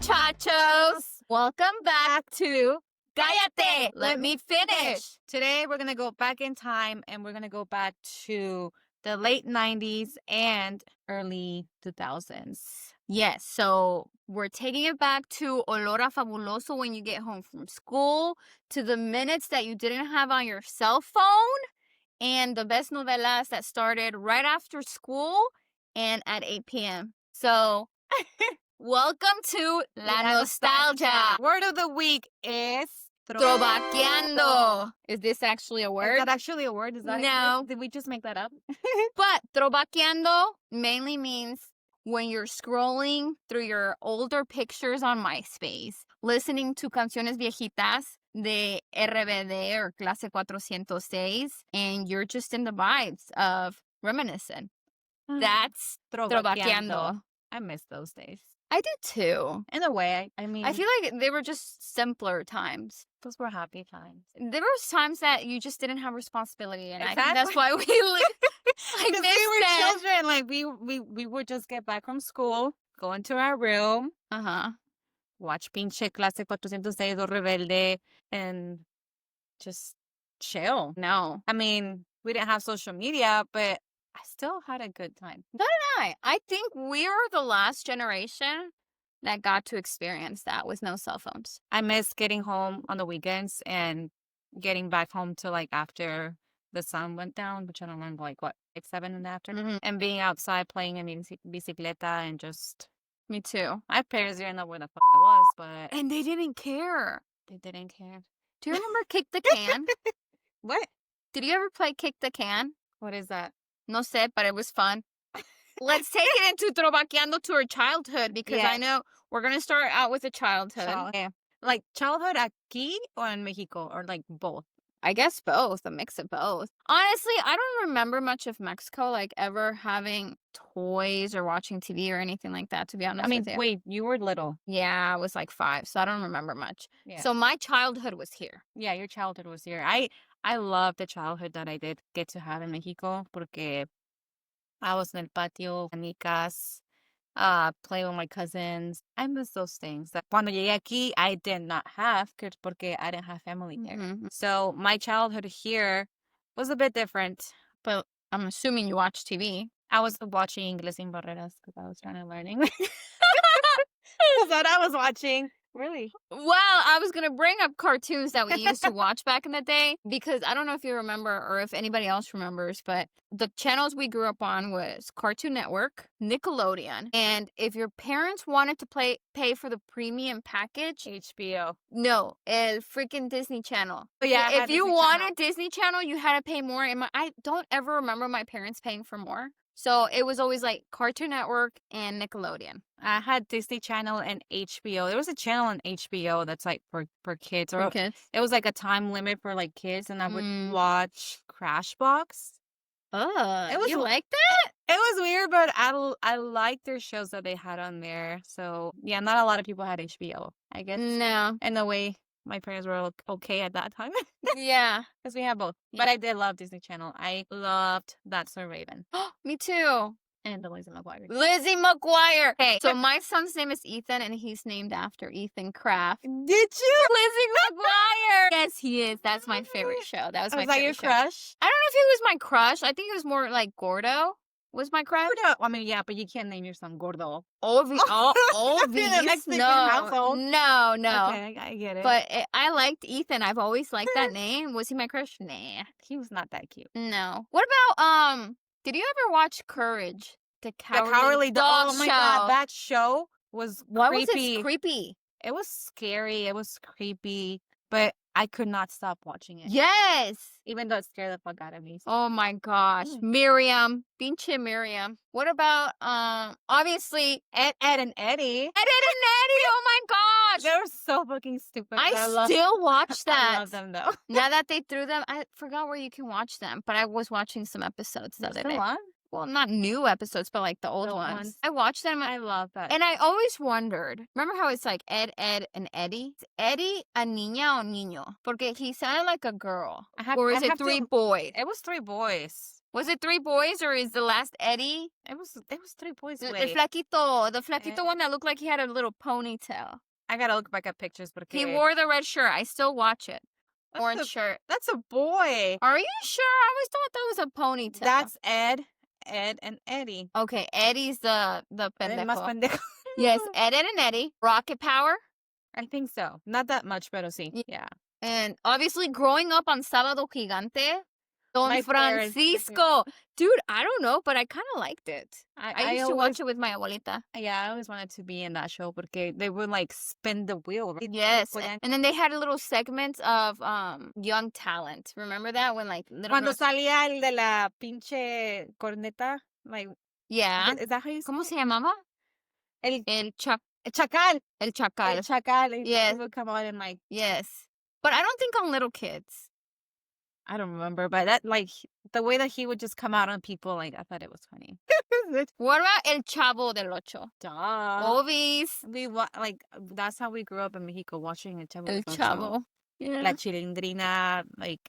muchachos! Welcome back to Callate! Let me finish! Today, we're going to go back in time and we're going to go back to the late 90s and early 2000s. Yes, so we're taking it back to Olor a Fabuloso when you get home from school, to the minutes that you didn't have on your cell phone, and the best novelas that started right after school and at 8 p.m. So, welcome to La Nostalgia. Word of the week is Trovaqueando. Is this actually a word? Is that actually a word? Is that No. Did we just make that up? But trovaqueando mainly means when you're scrolling through your older pictures on MySpace, listening to canciones viejitas de RBD or Clase 406, and you're just in the vibes of reminiscing. That's trovaqueando. I miss those days. I do too. In a way, I mean, I feel like they were just simpler times. Those were happy times. There were times that you just didn't have responsibility, and Exactly. I think that's why we I miss we were that. children. Like we would just get back from school, go into our room, watch pinche Clase 406 or Rebelde, and just chill. No. I mean, we didn't have social media, but I still had a good time. So did I. I think we were the last generation that got to experience that with no cell phones. I miss getting home on the weekends and getting back home to like after the sun went down, which I don't remember, like what, 7 in the afternoon, and being outside playing a bicicleta and just. Me too. My parents didn't know where the fuck I was, but. And they didn't care. They didn't care. Do you remember Kick the Can? What? Did you ever play Kick the Can? What is that? No sé, but it was fun. Let's take it into trovaqueando to our childhood, because I know we're going to start out with a childhood. Yeah. Like childhood aquí or in Mexico, or like both? I guess both, a mix of both. Honestly, I don't remember much of Mexico, like ever having toys or watching TV or anything like that, to be honest with you. Wait, you were little. Yeah, I was like 5, so I don't remember much. Yeah. So my childhood was here. Yeah, your childhood was here. I love the childhood that I did get to have in Mexico, porque I was in el patio, canicas, playing with my cousins. I miss those things. That cuando llegué aquí, I did not have, porque I didn't have family there. Mm-hmm. So my childhood here was a bit different. But I'm assuming you watch TV. I was watching Inglés sin Barreras because I was trying to learn English. That's what I was watching. Really? Well, I was going to bring up cartoons that we used to watch back in the day, because I don't know if you remember or if anybody else remembers, but the channels we grew up on was Cartoon Network, Nickelodeon, and if your parents wanted to pay for the premium package, HBO. No, freaking Disney Channel. But yeah, if you wanted Disney Channel, you had to pay more. I don't ever remember my parents paying for more. So it was always like Cartoon Network and Nickelodeon. I had Disney Channel and HBO. There was a channel on HBO that's like for kids. Or kids? It was like a time limit for like kids, and I would watch Crashbox. Oh, you like that? It was weird, but I liked their shows that they had on there. So yeah, not a lot of people had HBO, I guess. No. In the way my parents were okay at that time. Yeah. Because we have both. Yeah. But I did love Disney Channel. I loved That's So Raven. Me too. And the Lizzie McGuire. Lizzie McGuire. Hey, so my son's name is Ethan, and he's named after Ethan Kraft. Did you? Lizzie McGuire. Yes, he is. That's my favorite show. That was my favorite show. Was that your crush? I don't know if he was my crush. I think it was more like Gordo was my crush. Gordo. I mean, yeah, but you can't name your son Gordo. Obvi. No. Okay, I get it. But I liked Ethan. I've always liked that name. Was he my crush? Nah. He was not that cute. No. What about, did you ever watch Courage? The Cowardly Dog Oh my Show? God, that show was Why creepy. was it creepy? It was scary. It was creepy. But I could not stop watching it. Yes. Even though it scared the fuck out of me. Oh my gosh. Miriam. Pinche Miriam. What about, obviously, Ed, and Eddie. Ed and Eddie. Oh my gosh. They were so fucking stupid. I still watch that. I love them though. Now that they threw them, I forgot where you can watch them, but I was watching some episodes the other day. On? Well, not new episodes, but like the old ones. I watched them. I love that. And I always wondered, remember how it's like Ed, and Eddie? Is Eddie a niña o niño? Porque he sounded like a girl. Or is it 3 boys? It was 3 boys. Was it 3 boys or is the last Eddie? It was 3 boys. El Wait, flaquito one that looked like he had a little ponytail. I gotta look back at pictures porque He wore the red shirt. I still watch it. That's Orange a- shirt. that's a boy. Are you sure? I always thought that was a ponytail. That's Ed, and Eddie. Okay, Eddie's the El más pendejo. pendejo. Yes, Ed and Eddie. Rocket Power. I think so. Not that much, pero sí. Yeah. And obviously growing up on Sábado Gigante, Don My parents- Francisco. Dude, I don't know, but I kind of liked it. I used to watch always- it with my abuelita. Yeah, I always wanted to be in that show porque they would like spin the wheel. Right? Yes. Podían- And then they had a little segment of young talent. Remember that when like little Cuando girls- salía el de la pinche corneta, like, Yeah. is that how you say ¿Cómo it? se llamaba? El El chacal. chacal. El chacal. Yes. He would come out and like, Yes. But I don't think on little kids. I don't remember, but that like the way that he would just come out on people, like I thought it was funny. What about El Chavo del Ocho? Duh. Obvies. Like that's how we grew up in Mexico, watching El Chavo. El del Ocho. Chavo. Yeah. La Chilindrina, like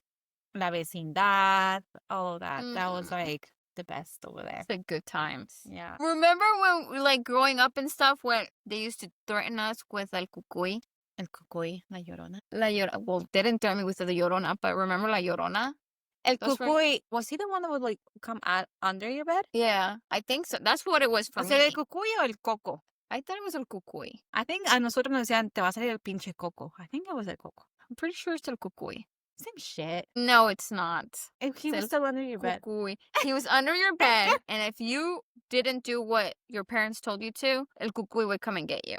La Vecindad, all of that. That was Mm. like the best over there. It's like good times. Yeah. Remember when, like, growing up and stuff, when they used to threaten us with El Cucuy? El Cucuy, La Llorona. La Llorona. Well, they didn't threaten me with the Llorona, but remember La Llorona? El Those were- Cucuy, was he the one that would like come out under your bed? Yeah, I think so. That's what it was for ¿O sea, me. el Cucuy o el Coco? I thought it was El Cucuy. I think a nosotros nos decían, te va a salir el pinche Coco. I think it was el Coco. I'm pretty sure it's El Cucuy. Same shit. No, it's not. If he It's was el still under your bed. Cucuy. He was under your bed, and if you didn't do what your parents told you to, El Cucuy would come and get you.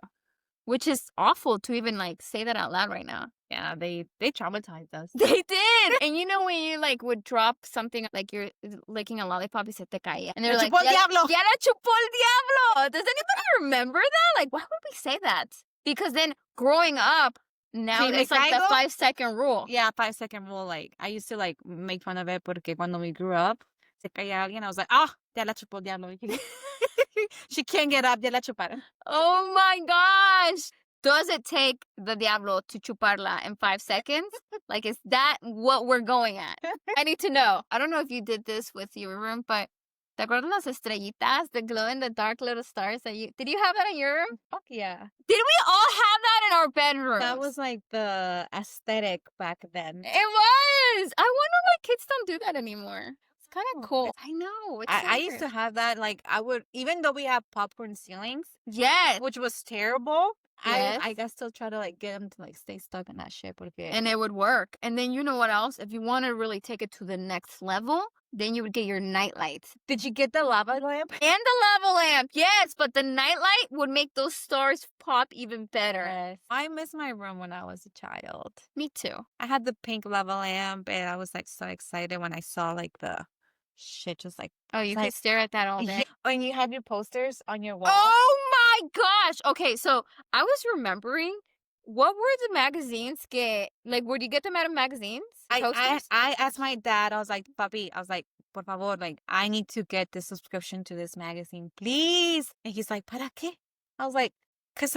Which is awful to even, like, say that out loud right now. Yeah, they traumatized us. They did. And you know when you like would drop something like you're licking a lollipop y se te caía. And they're Le like, chupó el ya, diablo." ya la chupó el diablo. Does anybody remember that? Like, why would we say that? Because then growing up, now Si me it's like the caigo- 5-second rule. Yeah, 5-second rule. Like, I used to like make fun of it porque cuando we grew up, se caía alguien. I was like, ya la chupó el diablo. She can't get up, ya la chuparon. Oh my gosh. Does it take the diablo to chuparla in 5 seconds? Like, is that what we're going at? I need to know. I don't know if you did this with your room, but ¿te acuerdas las estrellitas, the glow in the dark little stars that did you have that in your room? Fuck yeah. Did we all have that in our bedrooms? That was like the aesthetic back then. It was. I wonder why kids don't do that anymore. It's kind Oh, of cool. I know. It's so I used to weird. have that. Like, I would, even though we have popcorn ceilings, Yes. which was terrible, Yes. I still try to like get them to like stay stuck in that shit. Porque And it would work. And then you know what else? If you want to really take it to the next level, then you would get your night lights. did you get the lava lamp? And the lava lamp, yes, but the nightlight would make those stars pop even better. Yes. I miss my room when I was a child. Me too. I had the pink lava lamp, and I was like so excited when I saw like the shit just like Oh, you Like- could stare at that all day. when you had your posters on your wall. Oh my gosh. Okay, so I was remembering, what were the magazines like, where do you get them out of magazines? Posters? I asked my dad, I was like, papi, I was like, por favor, like, I need to get the subscription to this magazine, please. And he's like, ¿para qué? I was like, because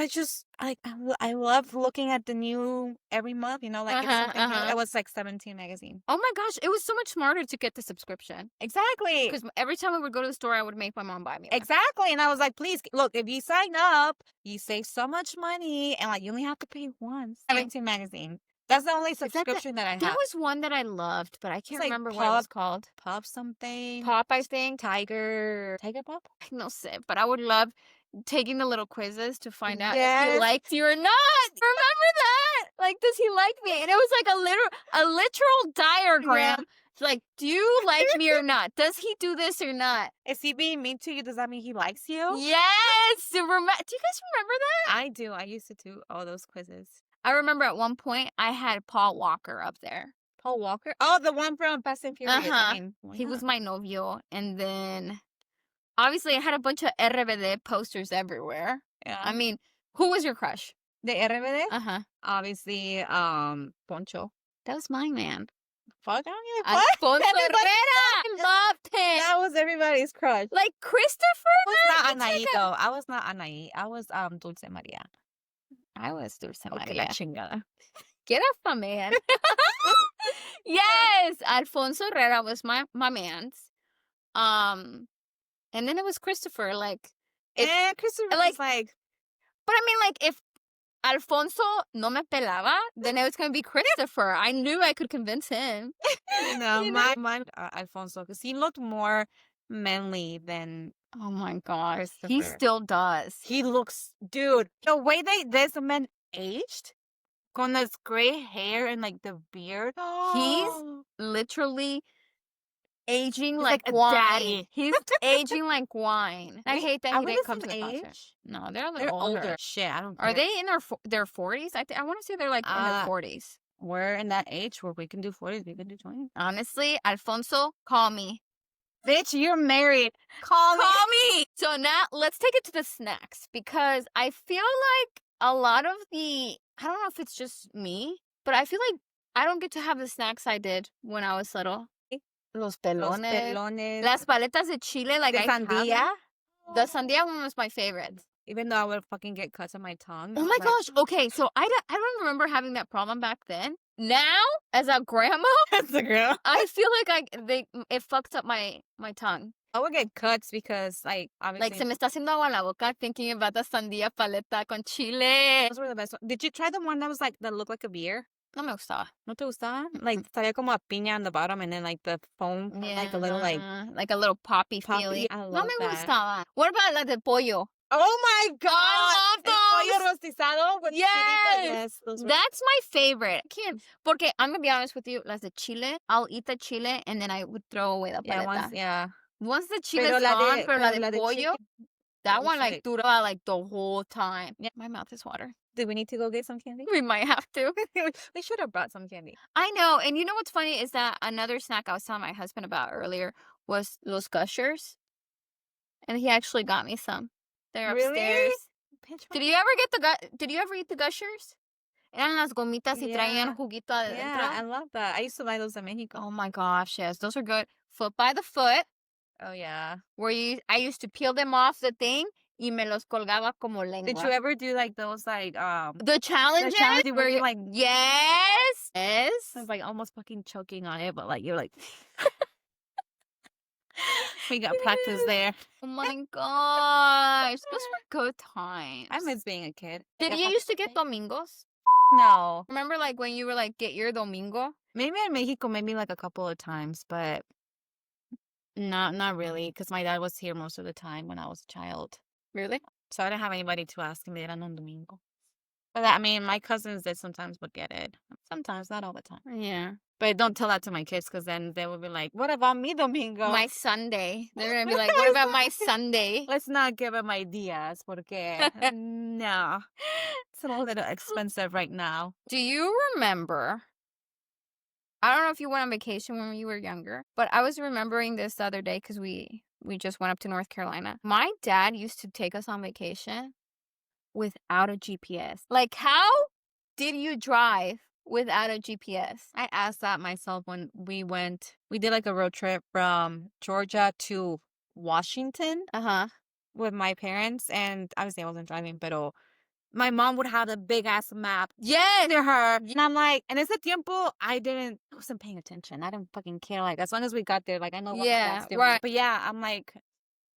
I love looking at the new every month, you know, like it's Uh-huh, something new. uh-huh. It was like 17 magazine. Oh my gosh, it was so much smarter to get the subscription. Exactly. Because every time we would go to the store, I would make my mom buy me one. Exactly. And I was like, please, look, if you sign up, you save so much money and like you only have to pay once. 17 magazine. That's the only that the- subscription that I have. That was one that I loved, but I can't like remember what it was called. Pop something. Pop, I think. Tiger Pop? No sé, but I would love taking the little quizzes to find out if he Yes. likes you or not. Remember that? Like, does he like me? And it was like a literal diagram. It's like, do you like me or not? Does he do this or not? Is he being mean to you? Does that mean he likes you? Yes. Do you guys remember that? I do. I used to do all those quizzes. I remember at one point I had Paul Walker up there. Paul Walker? Oh, the one from Fast and Furious. Uh-huh. I mean, why He not? was my novio. And then obviously I had a bunch of RBD posters everywhere. Yeah. I mean, who was your crush? the RBD? Uh-huh. Obviously, Poncho. That was my man. Fuck, I don't give a fuck. Alfonso Everybody Herrera. I loved him. That was everybody's crush. Like Christopher. I was not it's like Anaí, though. I was not Anaí. I was Dulce Maria. I was Dulce Okay, Maria. la chingada. Get off my man. Yes, Alfonso Herrera was my man's. And then it was Christopher. Like, Christopher like- was like, but I mean, like, if Alfonso no me pelaba, then it was gonna be Christopher. I knew I could convince him. no, You know? mine Alfonso, because he looked more manly than Oh my god, he Christopher. still does. He looks, dude. The way this man aged, con this gray hair and like the beard. He's literally aging He's like like a wine. daddy. He's aging like wine. I hate that Are he we didn't the come to same the concert. age? No, they're a They're little older. Shit, I don't care. Are they in their 40s? I want to say they're like in their 40s. We're in that age where we can do 40s, we can do 20s. Honestly, Alfonso, call me. Bitch, you're married. Call me. So now let's take it to the snacks, because I feel like a lot of I don't know if it's just me, but I feel like I don't get to have the snacks I did when I was little. Los pelones. Las paletas de chile, like the I have sandía. them. The sandía one was my favorite. Even though I would fucking get cuts on my tongue. Oh my gosh. Okay, so I don't remember having that problem back then. Now, as a grandma, That's a girl. I feel like it fucked up my tongue. I would get cuts because, like, obviously. Like, se me está haciendo agua la boca thinking about the sandía paleta con chile. Those were the best ones. Did you try the one that was like, that looked like a beer? No me gustaba. ¿No te gustaba? Like, estaría como a piña on the bottom and then, like, the foam. Yeah. Like, a little, like a little poppy feeling. I No love me that. gustaba. What about la de pollo? Oh my god! I love El pollo those. rostizado with Yes. chilito. Yes. Those were... That's my favorite. Porque I'm gonna be honest with you, las de chile, I'll eat the chile and then I would throw away the paleta. Once the chile is gone, pero la de pollo, that one like dura like the whole time. Yeah. My mouth is water. Do we need to go get some candy? We might have to. We should have brought some candy. I know. And you know what's funny is that another snack I was telling my husband about earlier was los gushers. And he actually got me some. They're upstairs. Did you ever eat the gushers? Eran las gomitas y traían juguito adentro. Yeah, I love that. I used to buy those in Mexico. Oh my gosh, yes. Those are good. Foot by the foot. Oh yeah. I used to peel them off the thing y me los colgaba como lengua. Did you ever do like those like the challenges? Where you like yes. I was like almost fucking choking on it, but like you're like we got practice there. Oh my gosh. Those were good times. I miss being a kid. Did you used to get domingos? No. Remember like when you were like, get your domingo? Maybe in Mexico, maybe like a couple of times, but not really, because my dad was here most of the time when I was a child. Really? So I didn't have anybody to ask me on domingo. But I mean, my cousins did sometimes would get it. Sometimes, not all the time. Yeah. But don't tell that to my kids, because then they will be like, what about me domingo? My Sunday. They're going to be like, what about my Sunday? Let's not give them ideas, porque no. It's a little expensive right now. Do you remember? I don't know if you went on vacation when you were younger, but I was remembering this the other day because we just went up to North Carolina. My dad used to take us on vacation without a GPS. Like, how did you drive without a GPS? I asked that myself when we did like a road trip from Georgia to Washington with my parents, and obviously I wasn't driving, but my mom would have a big ass map to her, and I'm like, and ese tiempo I wasn't paying attention. I didn't fucking care. Like, as long as we got there, like, I know what that's doing. Right. But yeah, I'm like,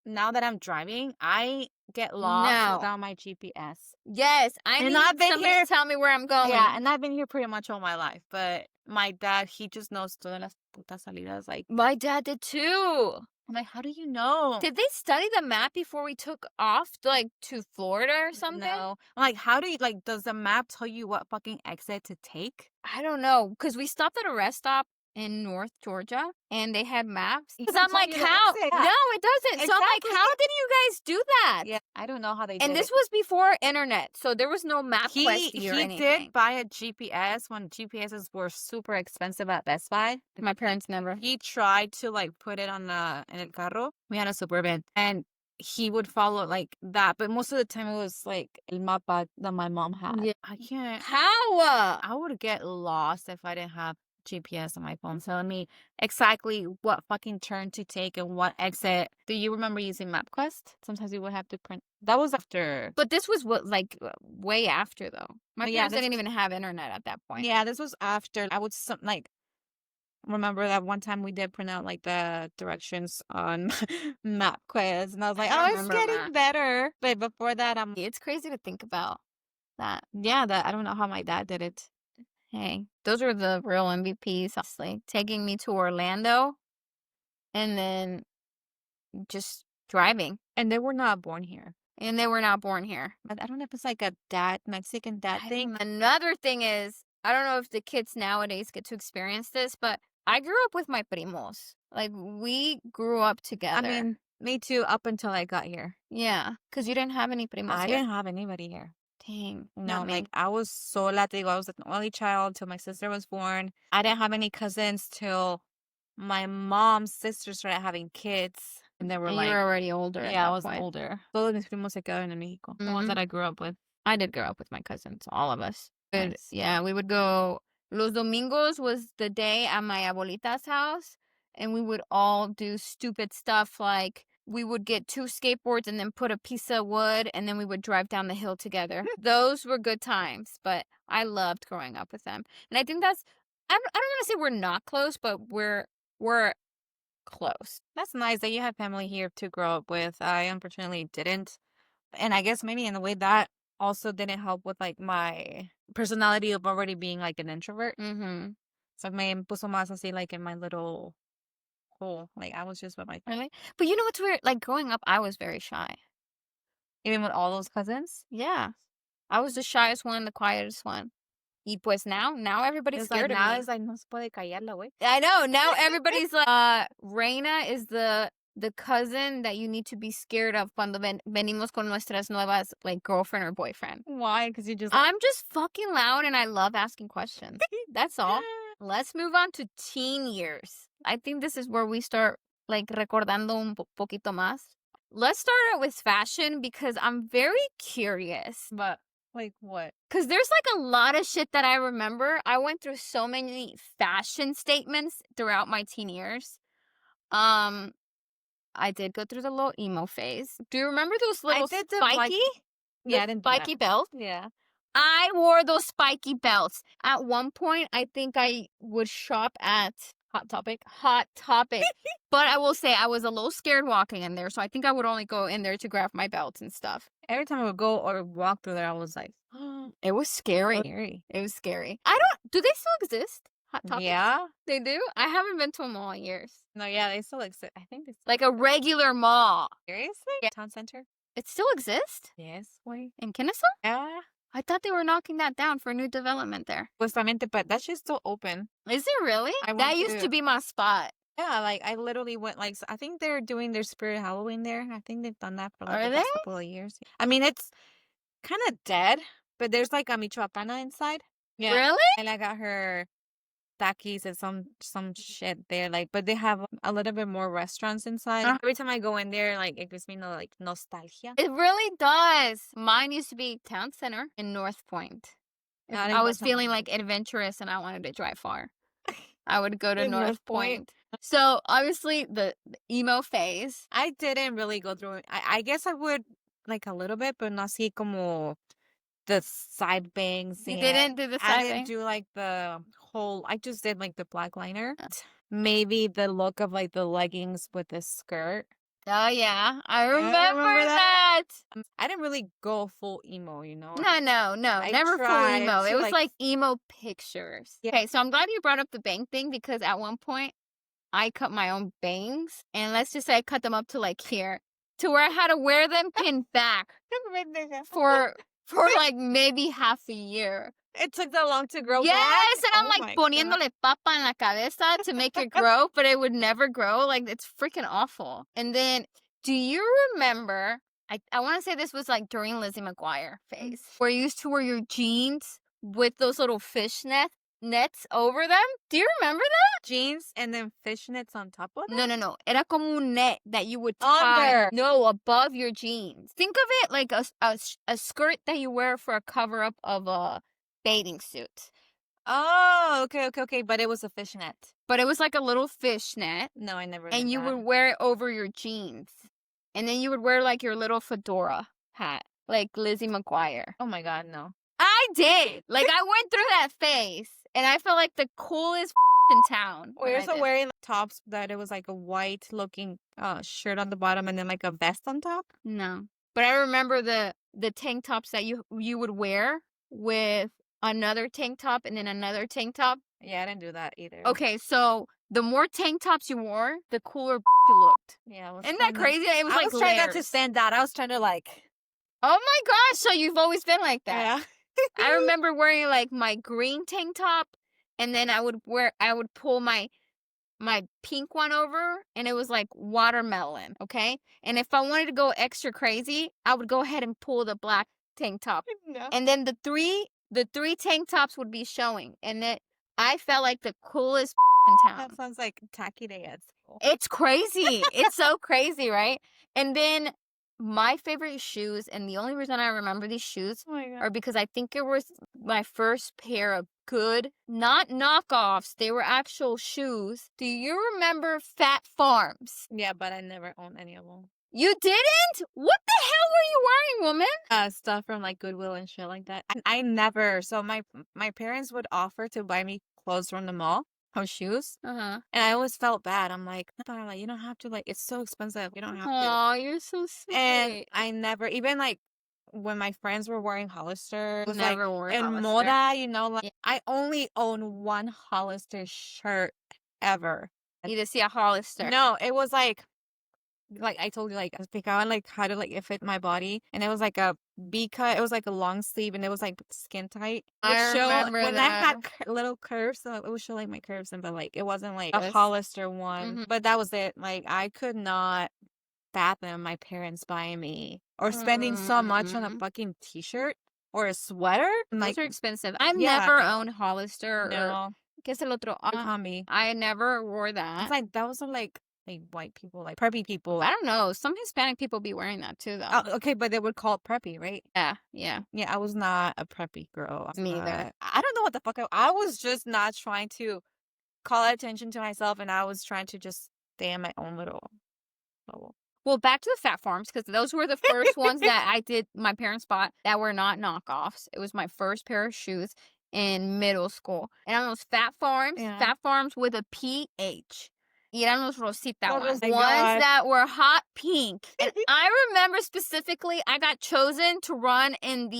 now that I'm driving, I get lost without my GPS. Yes, I need somebody to tell me where I'm going. Yeah, and I've been here pretty much all my life. But my dad, he just knows todas las putas salidas. Like, my dad did too. I'm like, how do you know? Did they study the map before we took off to Florida or something? No. I'm like, how do you, like, does the map tell you what fucking exit to take? I don't know. Because we stopped at a rest stop in North Georgia and they had maps. Because I'm like, how? No, it doesn't. Exactly. So I'm like, how did you guys do that? Yeah, I don't know how they did it. And this was before internet, so there was no map quest or anything. He did buy a GPS when GPSs were super expensive at Best Buy. My parents never. He tried to like put it on in el carro. We had a Suburban, and he would follow like that, but most of the time it was like el mapa that my mom had. Yeah. I can't. How? I would get lost if I didn't have GPS on my phone telling me exactly what fucking turn to take and what exit. Do you remember using MapQuest? Sometimes you would have to print. That was after. But this was way after though. My parents didn't even have internet at that point. Yeah, this was after. I would remember that one time we did print out like the directions on MapQuest, and I was like, I oh, it's remember getting that. better. But before that, It's crazy to think about that. yeah, that I don't know how my dad did it. Hey, those are the real MVPs, honestly. Taking me to Orlando and then just driving. And they were not born here. And they were not born here. I don't know if it's like a Mexican dad thing. Another thing is, I don't know if the kids nowadays get to experience this, but I grew up with my primos. Like, we grew up together. I mean, me too, up until I got here. Yeah, because you didn't have any primos I here. didn't have anybody here. Dang. No, like I was sola, te digo, I was an only child till my sister was born. I didn't have any cousins till my mom's sister started having kids. And they were you were already older. yeah, I was older. Todos mis primos se quedaron en Mexico. The ones that I grew up with. I did grow up with my cousins, all of us. But Nice. yeah, we would go. Los Domingos was the day at my abuelita's house, and we would all do stupid stuff like we would get 2 skateboards and then put a piece of wood, and then we would drive down the hill together. Those were good times, but I loved growing up with them. And I think that's, I don't want to say we're not close, but we're close. That's nice that you have family here to grow up with. I unfortunately didn't. And I guess maybe in a way that also didn't help with like my personality of already being like an introvert. Mm-hmm. So me puso más así like in my little hole. Like I was just with my Really? But you know what's weird? Like growing up, I was very shy. even with all those cousins. Yeah. I was the shyest one, the quietest one. Y pues now everybody's It's like scared of now me. it's like no se puede callar la güey. I know. Now everybody's like, Reyna is the cousin that you need to be scared of cuando venimos con nuestras nuevas, like, girlfriend or boyfriend. Why? Because you just I'm just fucking loud and I love asking questions. That's all. Let's move on to teen years. I think this is where we start, like, recordando un poquito más. Let's start out with fashion because I'm very curious. But like what? Because there's like a lot of shit that I remember. I went through so many fashion statements throughout my teen years. I did go through the little emo phase. Do you remember those little spiky? Yeah, I didn't do spiky that. belts. Yeah. I wore those spiky belts. At one point, I think I would shop at Hot Topic. But I will say I was a little scared walking in there, so I think I would only go in there to grab my belts and stuff. Every time I would go or walk through there, I was like, it was scary. It was scary. Do they still exist? Hot Topics? yeah, They do? I haven't been to a mall in years. no, yeah, they still exist. I think it's Like a regular mall. seriously. Yeah. Town center. It still exists? Yes, wait. In Kennesaw? Yeah. I thought they were knocking that down for new development there. Justamente, but that shit's still open. Is it really? I went That used to be my spot. Yeah, like I literally went like I think they're doing their Spirit Halloween there. I think they've done that for like Are the past they? couple of years. I mean, it's kind of dead, but there's like a Michoacana inside. Yeah, Really? and I got her Takis and some shit there. Like, but they have a little bit more restaurants inside. Every time I go in there, like it gives me no like nostalgia. It really does. Mine used to be Town Center in North Point. If I I was feeling like adventurous and I wanted to drive far, I would go to In North North Point. Point. So obviously the emo phase. I didn't really go through it. I guess I would like a little bit, but no así como the side bangs. You didn't do the I side didn't bang? do like the whole. I just did like the black liner. Maybe the look of like the leggings with the skirt. Oh yeah, I remember remember that. I didn't really go full emo, you know. No, I never full tried emo. to, It was like- like emo pictures. Yeah. Okay, so I'm glad you brought up the bang thing because at one point I cut my own bangs, and let's just say I cut them up to like here, to where I had to wear them pinned back for like maybe half a year. It took that long to grow back. Yes, and I'm Oh like my poniéndole papa en la cabeza to make it grow, but it would never grow. Like, it's freaking awful. And then, do you remember, I want to say this was like during Lizzie McGuire phase, where you used to wear your jeans with those little nets over them? Do you remember that? Jeans and then fishnets on top of it. No. Era como un net that you would tie. Under. No, above your jeans. Think of it like a skirt that you wear for a cover-up of a bathing suit. Oh, okay. But it was a fishnet. But it was like a little fishnet, No, I never. and did you that. would wear it over your jeans. And then you would wear like your little fedora hat, like Lizzie McGuire. Oh my god, no. I did. Like, I went through that phase, and I felt like the coolest in town. We're also wearing tops that it was like a white looking shirt on the bottom and then like a vest on top. No. But I remember the tank tops that you would wear with another tank top and then another tank top. Yeah, I didn't do that either. Okay, so the more tank tops you wore, the cooler you looked. Yeah, Isn't that crazy? It was I like was trying not to layers. stand out. I was trying to like. Oh my gosh! So you've always been like that. Yeah. I remember wearing like my green tank top, and then I would pull my pink one over, and it was like watermelon. Okay, and if I wanted to go extra crazy, I would go ahead and pull the black tank top, No. and then the three tank tops would be showing, and then I felt like the coolest in town. That sounds like tacky day at school. It's crazy. It's so crazy, right? And then my favorite shoes, and the only reason I remember these shoes are because I think it was my first pair of good, not knockoffs. They were actual shoes. Do you remember Phat Farms? Yeah, but I never owned any of them. You didn't? What the hell were you wearing, woman? Stuff from like Goodwill and shit like that. I never. So my parents would offer to buy me clothes from the mall. Or shoes. Uh-huh. And I always felt bad. I'm like, you don't have to, like, it's so expensive. You don't have to. Oh, you're so sweet. And I never, even like when my friends were wearing Hollister, it was Never like, wore and Hollister. moda, you know, like I only own one Hollister shirt ever. You just see a Hollister. No, it was like I told you, like, I pick out like how to like it fit my body, and it was like a B cut. It was like a long sleeve, and it was like skin tight. I remember when that. I had little curves, so it would show like my curves, but like it wasn't like a Yes. Hollister one. Mhm. But that was it. Like I could not fathom my parents buying me or spending so much on a fucking t-shirt or a sweater. Like, those are expensive. I've yeah. never owned Hollister or no, ¿qué es el otro? combi. I never wore that. It's like those are like white people, like preppy people. I don't know. Some Hispanic people be wearing that too, though. Oh, okay, but they would call it preppy, right? Yeah, yeah. Yeah, I was not a preppy girl. Me either. I don't know what the fuck. I was just not trying to call attention to myself, and I was trying to just stay in my own little bubble. Well, back to the Phat Farms, because those were the first ones that my parents bought that were not knockoffs. It was my first pair of shoes in middle school. And on those Phat Farms, Yeah. Phat Farms with a PH. Y eran los rosita ones. my Ones God. that were hot pink. And I remember specifically, I got chosen to run in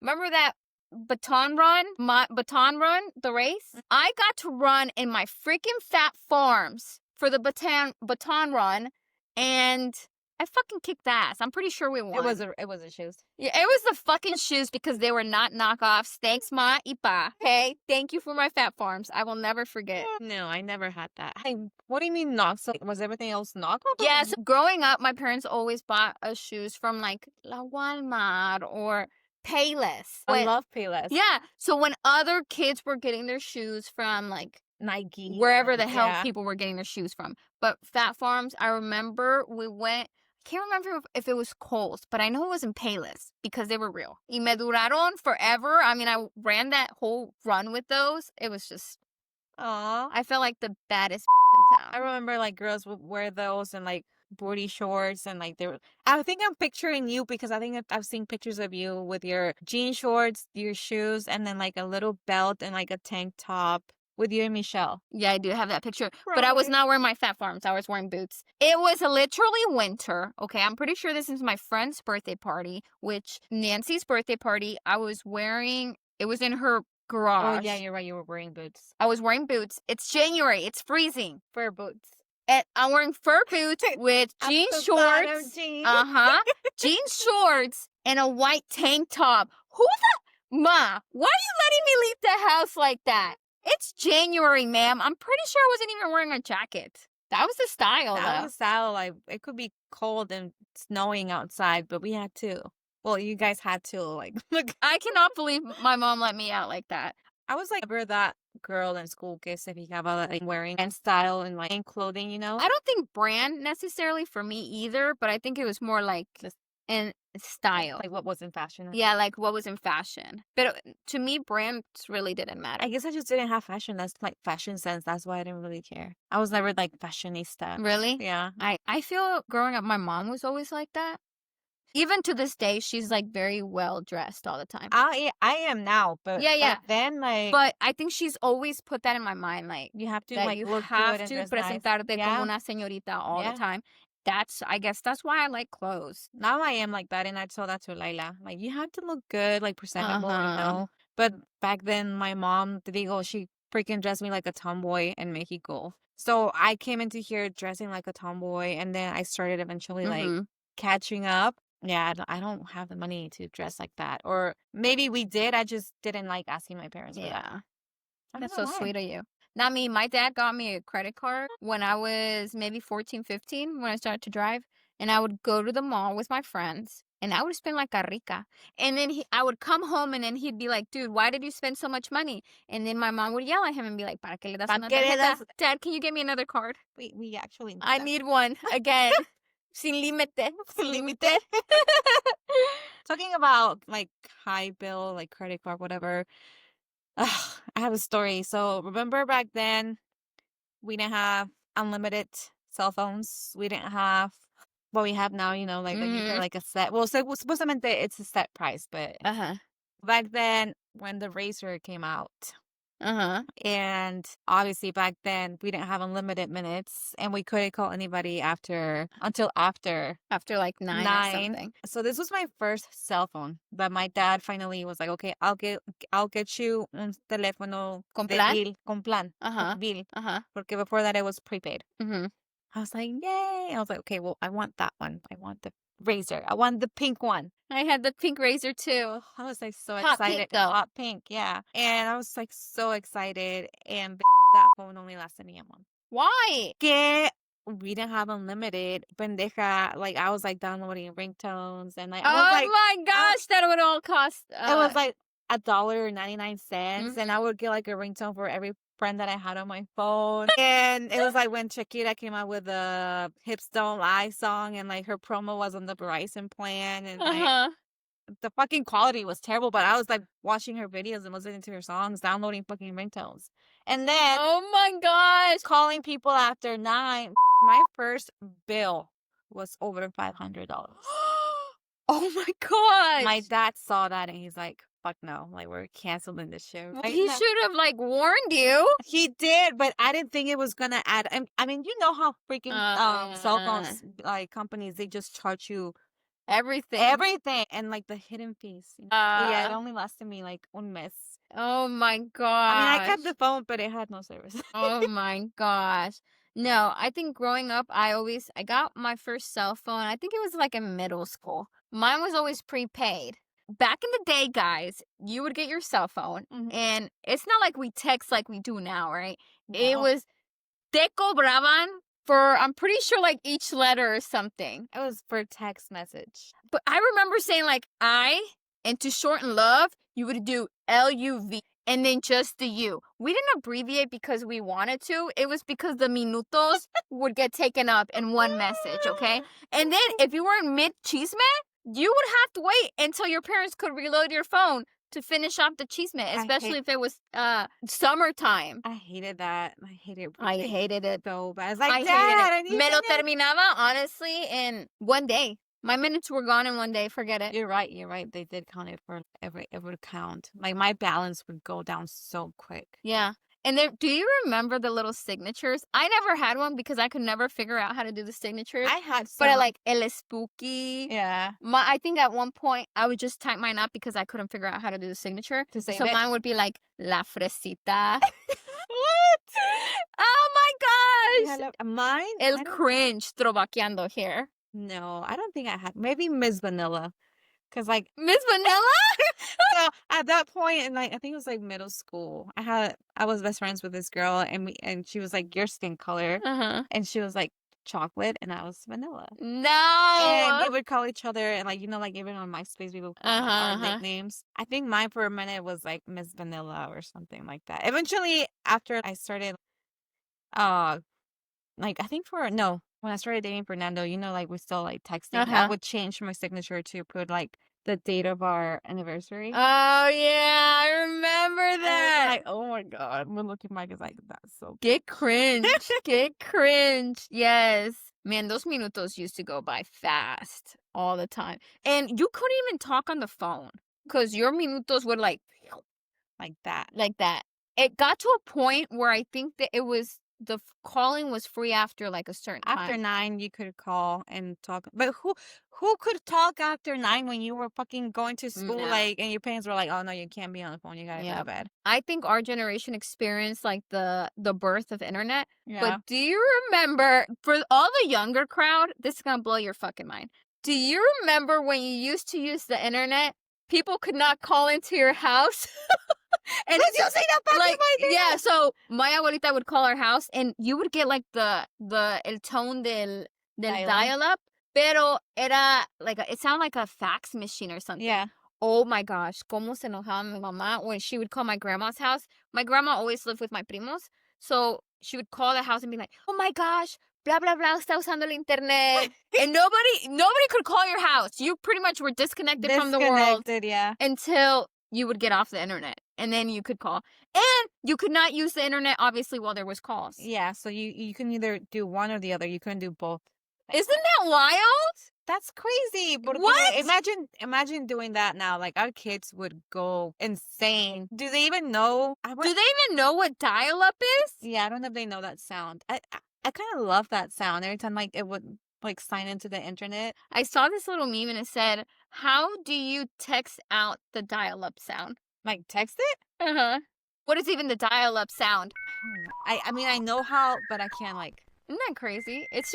remember that baton run? Baton run, the race? I got to run in my freaking Phat Farms for the baton run, and I fucking kicked ass. I'm pretty sure we won. It was a shoes. Yeah, it was the fucking shoes because they were not knockoffs. Thanks, ma y pa. Okay, thank you for my Phat Farms. I will never forget. No, I never had that. What do you mean knock? So was everything else knockoff? Yes, growing up, my parents always bought us shoes from like La Walmart or Payless. I love Payless. Yeah, so when other kids were getting their shoes from like Nike, wherever the hell yeah. people were getting their shoes from. But Phat Farms, I remember we went, I can't remember if it was Kohl's, but I know it was in Payless because they were real. Y me duraron forever. I mean, I ran that whole run with those. It was just, Aw. I felt like the baddest in town. I remember like girls would wear those and like booty shorts and like I think I'm picturing you because I think I've seen pictures of you with your jean shorts, your shoes, and then like a little belt and like a tank top with you and Michelle. Yeah, I do have that picture. But I was not wearing my Phat Farms. I was wearing boots. It was literally winter. Okay, I'm pretty sure this is my friend's birthday party, which Nancy's birthday party, I was wearing, it was in her garage. Oh, yeah, you're right. You were wearing boots. I was wearing boots. It's January. It's freezing. Fur boots. And I'm wearing fur boots with jean shorts. Jean shorts and a white tank top. Ma, why are you letting me leave the house like that? It's January, ma'am. I'm pretty sure I wasn't even wearing a jacket. That was the style, That though. was the style. Like it could be cold and snowing outside, but we had to. Well, you guys had to. Like, look. I cannot believe my mom let me out like that. I was like never that girl in school que se fijaba like wearing and style and like in clothing, you know. I don't think brand necessarily for me either, but I think it was more like Just in style. like what was in fashion. Yeah, like what was in fashion. But to me, brands really didn't matter. I guess I just didn't have fashion. That's like fashion sense. That's why I didn't really care. I was never like fashionista. Really? Yeah. I feel growing up, my mom was always like that. Even to this day, she's like very well dressed all the time. I am now, but Yeah, yeah. back then, like, But I think she's always put that in my mind, like you have to that like you look have good and to dress nice. presentarte como Yeah, una señorita all the yeah. time. I guess that's why I like clothes. Now I am like that, and I told that to Layla. Like, you have to look good, like presentable, Uh-huh. But back then, my mom, te digo, she freaking dressed me like a tomboy in Mexico. So I came into here dressing like a tomboy, and then I started eventually like Mm-hmm. catching up. Yeah, I don't have the money to dress like that, or maybe we did. I just didn't like asking my parents for that. Yeah. I don't That's know so why. sweet of you. Not me. My dad got me a credit card when I was maybe 14, 15, when I started to drive. And I would go to the mall with my friends and I would spend like a rica. And then I would come home and then he'd be like, dude, why did you spend so much money? And then my mom would yell at him and be like, ¿Para qué le das ¿Pa una qué le tarjeta? das? Dad, can you get me another card? We actually need I that. need one again. Sin límite. Sin límite. Talking about like high bill, like credit card, whatever. Ugh, I have a story. So remember back then, we didn't have unlimited cell phones. We didn't have what we have now, like that you pay Mm-hmm. like a set. Well, so supposedly it's a set price, but Uh-huh. back then when the Razor came out, Uh-huh. and obviously back then we didn't have unlimited minutes, and we couldn't call anybody until after After like 9 or 9. something. So this was my first cell phone, but my dad finally was like, "Okay, I'll get you un teléfono Con de plan? bill, con plan, con Uh-huh. bill." Uh-huh. Porque before that it was prepaid. Mm-hmm. I was like, "Yay." I was like, "Okay, well, I want that one. I want the Razor. I want the pink one." I had the pink Razor too. I was like so Hot pink excited. though. Hot pink, yeah. And I was like so excited, and that phone only lasted me a month. Why? Que we didn't have unlimited, pendeja. Like, I was like downloading ringtones, and like I was Oh like, my gosh, that would all cost. it was like $1.99, and Mhm. I would get like a ringtone for every friend that I had on my phone. And it was like when Shakira came out with the "Hips Don't Lie" song, and like her promo was on the Verizon plan, and like Uh-huh. the fucking quality was terrible. But I was like watching her videos and listening to her songs, downloading fucking ringtones, and then Oh my gosh. calling people after 9. My first bill was over $500. Oh my My gosh. dad saw that and he's like, "Fuck no, like we're canceling this shit Well, right he now." should have like warned you. He did, but I didn't think it was gonna add. I mean, you know how freaking cell Uh, phones like companies, they just charge you everything. everything, and like the hidden fees. Yeah, it Uh, only lasted me like un mes. oh my I mean, I gosh. kept the phone, but it had no service. Oh my gosh. No, I think growing up, I got my first cell phone. I think it was like in middle school. Mine was always prepaid. Back in the day, guys, you would get your cell phone, Mhm. and it's not like we text like we do now, right? It No, was te cobraban for, I'm pretty sure, like each letter or something. it was for text message. But I remember saying like and to shorten love, you would do LUV and then just the U. We didn't abbreviate because we wanted to. It was because the minutos would get taken up in one message, okay? And then if you were in mid chisme, you would have to wait until your parents could reload your phone to finish off the chisme, especially if it was summertime. I hated that. I hated I it hated it. so bad. It's like, I hated Dad, I it. need Me lo to know. terminaba, honestly, in one day. My minutes were gone in one day. Forget it. You're right. You're right. They did count it for every count. Like my balance would go down so quick. Yeah. And there, do you remember the little signatures? I never had one because I could never figure out how to do the signature. I had But I some. like el spooky. Yeah. I think at one point I would just type mine up because I couldn't figure out how to do the signature. To save So it. mine would be like la fresita. What? Oh my You gosh. had mine? El I don't- cringe trovaqueando here. No, I don't think I had. Maybe Miss Vanilla. Cause like Miss Vanilla? so at that point in like I think it was like middle school, I was best friends with this girl, and she was like your skin color, Uh-huh. and she was like chocolate and I was vanilla. No. And we would call each other, and like like even on MySpace we would call our Uh-huh. nicknames. I think mine for a minute was like Miss Vanilla or something like that. Eventually, after I started, like I think when I started dating Fernando, like we still like texting. I Uh-huh. would change my signature to put like the date of our anniversary. Oh yeah, I remember And that. like, oh my god, when looking back, it's like that's so. Get cringe. Get cringe. Yes. Man, those minutos used to go by fast. all the time. And you couldn't even talk on the phone because your minutos would like that. like that. It got to a point where I think that it was calling was free after like a certain After time. 9, you could call and talk. But who could talk after 9 when you were fucking going to school, No. like, and your parents were like, "Oh no, you can't be on the phone. You gotta go Yeah. to bed." I think our generation experienced like the birth of internet. Yeah. But do you remember, for all the younger crowd, this is gonna blow your fucking mind. Do you remember when you used to use the internet? People could not call into your house. And Who's using the fucking like, internet? yeah, so my abuelita would call our house and you would get like the el tone del dial up, pero era like it sounded like a fax machine or something. Yeah. Oh my gosh, cómo se enojaba mi mamá when she would call my grandma's house. My grandma always lived with my primos, so she would call the house and be like, "Oh my gosh, blah blah blah, está usando el internet," and nobody could call your house. You pretty much were disconnected from the world. Yeah. Until you would get off the internet, and then you could call. And you could not use the internet, obviously, while there was calls. Yeah, so you can either do one or the other. You couldn't do both. Isn't that wild? That's crazy. What? Imagine doing that now. Like, our kids would go insane. Do they even know? Do they even know what dial-up is? Yeah, I don't know if they know that sound. I kind of love that sound. Every time, like, it would, like, sign into the internet. I saw this little meme and it said, "How do you text out the dial-up sound?" Like, text it? Uh-huh. What is even the dial-up sound? I mean, I know how, but I can't, like... Isn't that crazy? It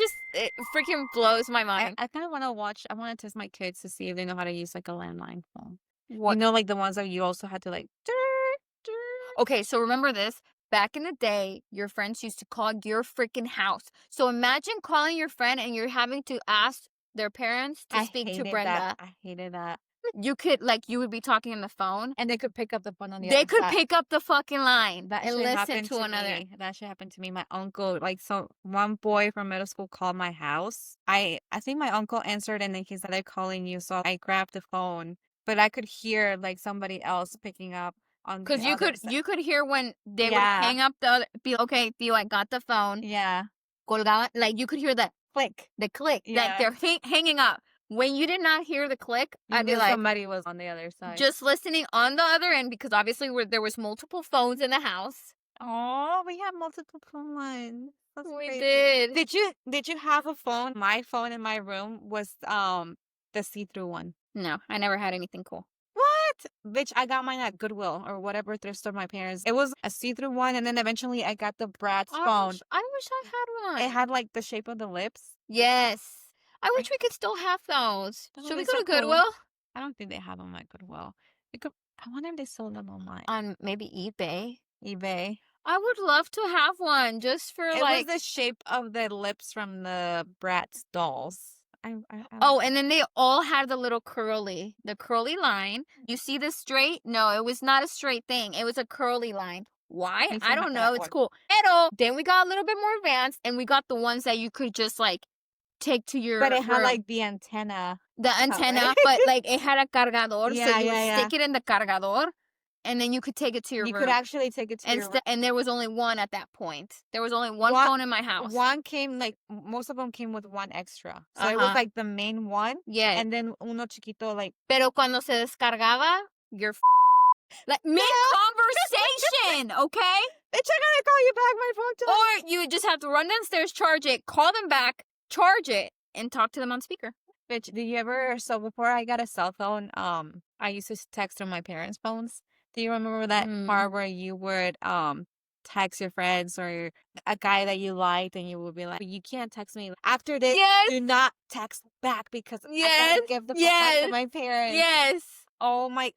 freaking blows my mind. I kind of want to watch... I want to test my kids to see if they know how to use, like, a landline phone. What? You know, like, the ones that you also had to, like... Okay, so remember this. Back in the day, your friends used to call your freaking house. So imagine calling your friend and you're having to ask their parents to speak to Brenda. I hated that. You could, like, you would be talking on the phone. And they could pick up the phone on the They other could side. pick up the fucking line That and shit listen happened to another. me. That shit happened to me. My uncle, like, so one boy from middle school called my house. I think my uncle answered and then he said, "They're calling you." So I grabbed the phone, but I could hear, like, somebody else picking up on the Because you could hear when they would hang up the other, be okay, Theo, I got the phone. Yeah. Colgaba, like, you could hear the Click. click, like they're hanging up. When you did not hear the click, I'd be like, somebody was on the other side. just listening on the other end, because obviously there was multiple phones in the house. Oh, we have multiple phone lines. That's We crazy. did. Did you have a phone? My phone in my room was the see-through one. No, I never had anything cool. What? Bitch, I got mine at Goodwill or whatever thrift store my parents. It was a see-through one, and then eventually I got the Bratz phone. I wish I had one. It had, like, the shape of the lips. Yes. I wish we could still have those. That would Should we be go so to cool. Goodwill? I don't think they have them at Goodwill. I wonder if they sold them online. On maybe eBay. eBay. I would love to have one just for It like. was the shape of the lips from the Bratz dolls. Oh, and then they all had the curly line. You see this straight? No, it was not a straight thing. It was a curly line. Why? I don't know. It's cool. Pero then we got a little bit more advanced, and we got the ones that you could just like take to your. But it had like the antenna. The antenna, but like it had a cargador, Yeah, so you would stick it in the cargador, and then you could take it to your room. You could actually take it to your room. And there was only one at that point. There was only one phone in my house. One came, like, most of them came with one extra. So it was like the main one. Yeah. And then uno chiquito, like. Pero cuando se descargaba, you're like mid-conversation, okay? Bitch, I gotta call you back, my phone. Or you would just have to run downstairs, charge it, call them back, charge it, and talk to them on speaker. Bitch, did you ever, so before I got a cell phone, I used to text from my parents' phones. Do you remember that part where you would text your friends or a guy that you liked and you would be like, "You can't text me after this. Do not text back because I gotta give the phone back to my parents." Yes. Oh my,